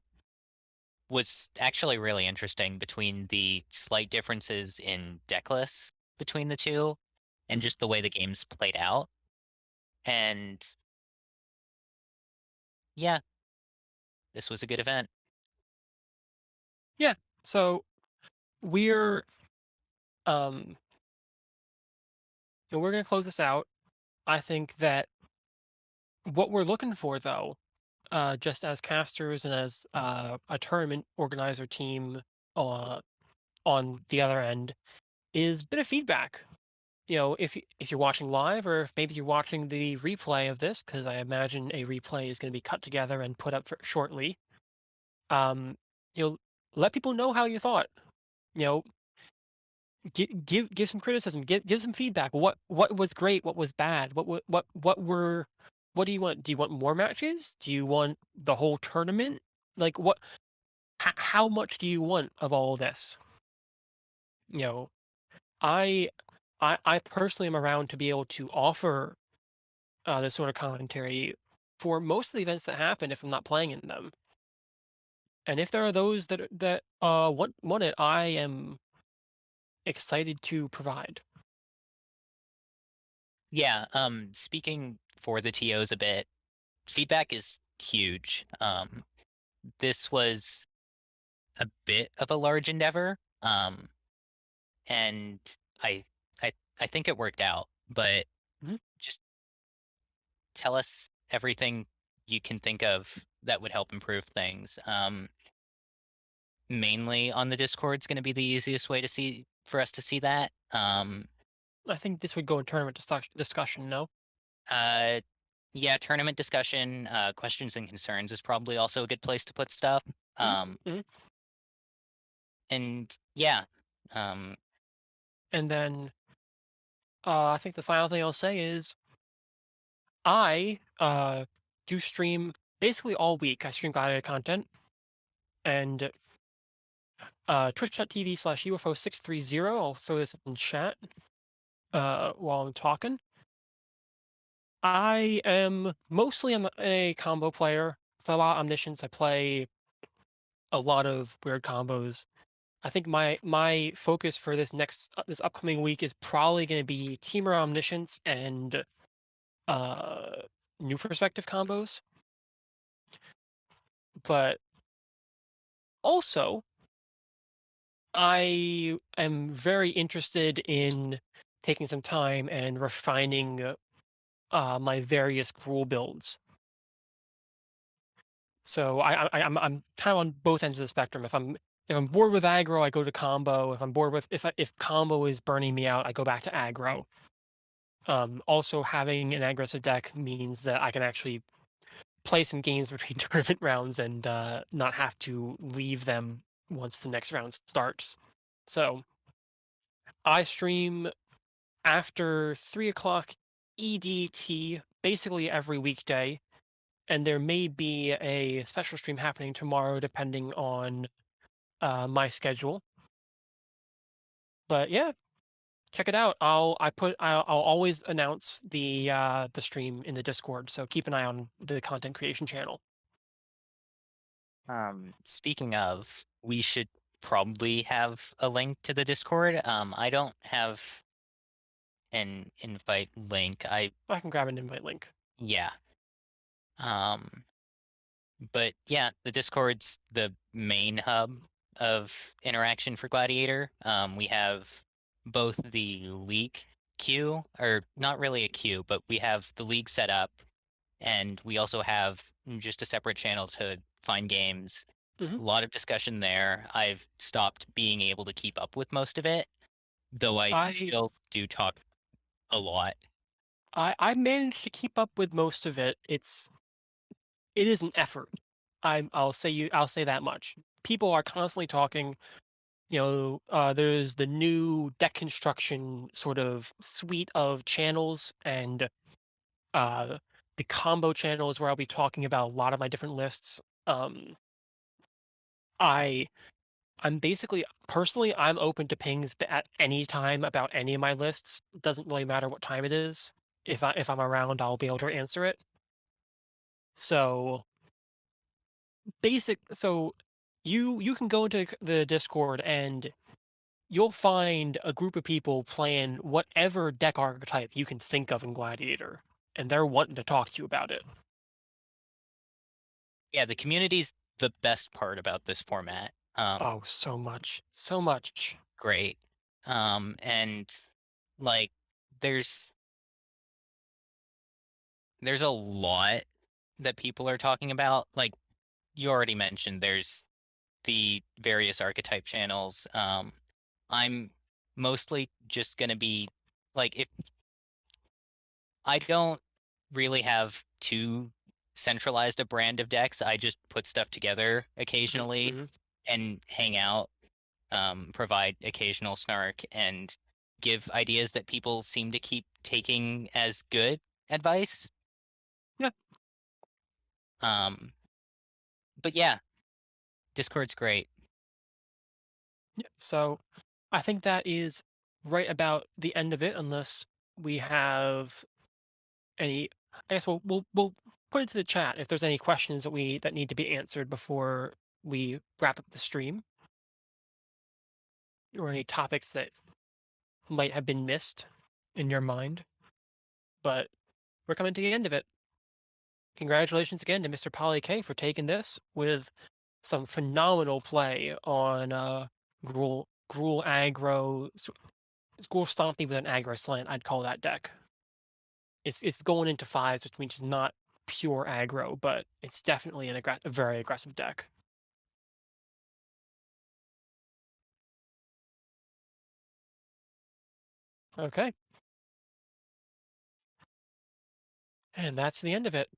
was actually really interesting between the slight differences in deck lists between the two and Mhm. just the way the games played out. And yeah, this was a good event. Yeah. So we're um we're gonna close this out. I think that what we're looking for, though, just as casters and as a tournament organizer team uh, on the other end, is a bit of feedback. If you're watching live, or if maybe you're watching the replay of this, because I imagine a replay is going to be cut together and put up shortly. Um, you'll let people know how you thought. You know, give some criticism, give some feedback. What was great? What was bad? What do you want? Do you want more matches? Do you want the whole tournament? Like what? How much do you want of all this? You know, I I personally am around to be able to offer this sort of commentary for most of the events that happen if I'm not playing in them. And if there are those that want it, I am excited to provide. Yeah, speaking for the TOs a bit, feedback is huge. This was a bit of a large endeavor, and I I think it worked out, but Mhm. just tell us everything you can think of that would help improve things. Mainly on the Discord's gonna be the easiest way to see for us to see that. I think this would go in tournament discussion. No. Uh, yeah, tournament discussion, questions and concerns is probably also a good place to put stuff. Mhm, Um, mhm. and yeah, um, And then I think the final thing I'll say is I do stream basically all week. I stream Gladiator content and twitch.tv/UFO630. I'll throw this in chat while I'm talking. I am mostly a combo player. For a lot of omniscience, I play a lot of weird combos. I think my focus for this upcoming week is probably going to be Teamer Omniscience and uh, new perspective combos. But also, I am very interested in taking some time and refining my various gruel builds. So I'm kind of on both ends of the spectrum. If I'm bored with aggro, I go to combo. If I'm bored with if combo is burning me out, I go back to aggro. Also, having an aggressive deck means that I can actually play some games between tournament rounds and not have to leave them once the next round starts. So I stream after 3 o'clock EDT basically every weekday, and there may be a special stream happening tomorrow depending on my schedule. But yeah, check it out. I'll always announce the stream in the Discord, so keep an eye on the content creation channel. speaking of, we should probably have a link to the Discord. I don't have an invite link. I can grab an invite link. Yeah. Um, but yeah, the Discord's the main hub of interaction for Gladiator. We have both the league queue, or not really a queue, but we have the league set up, and we also have just a separate channel to find games. Hmm. A lot of discussion there. I've stopped being able to keep up with most of it, though I I still do talk a lot. I managed to keep up with most of it. It is an effort. I'll say that much. People are constantly talking. There's the new deck construction sort of suite of channels, and uh, the combo channel is where I'll be talking about a lot of my different lists. Um, I I'm basically personally I'm open to pings at any time about any of my lists. Doesn't really matter what time it is. If I'm around, I'll be able to answer it. So so you can go into the Discord and you'll find a group of people playing whatever deck archetype you can think of in Gladiator, and they're wanting to talk to you about it. Yeah, the community's the best part about this format. Oh, so much, so much. Great. And like there's there's a lot that people are talking about. Like you already mentioned, there's the various archetype channels. I'm mostly just gonna be like if I don't really have too centralized a brand of decks. I just put stuff together Mhm, occasionally mhm. and hang out, provide occasional snark, and give ideas that people seem to keep taking as good advice. Yeah, Um, but yeah, Discord's great. yeah. So I think that is right about the end of it, unless we have any. I guess we'll put it to the chat if there's any questions that need to be answered before we wrap up the stream, or any topics that might have been missed in your mind. But we're coming to the end of it. Congratulations again to MrPolyK for taking this with some phenomenal play on Gruul aggro. It's Gruul Stompy with an aggro slant. I'd call that deck. It's going into fives, which means it's not pure aggro, but it's definitely a very aggressive deck. Okay, and that's the end of it.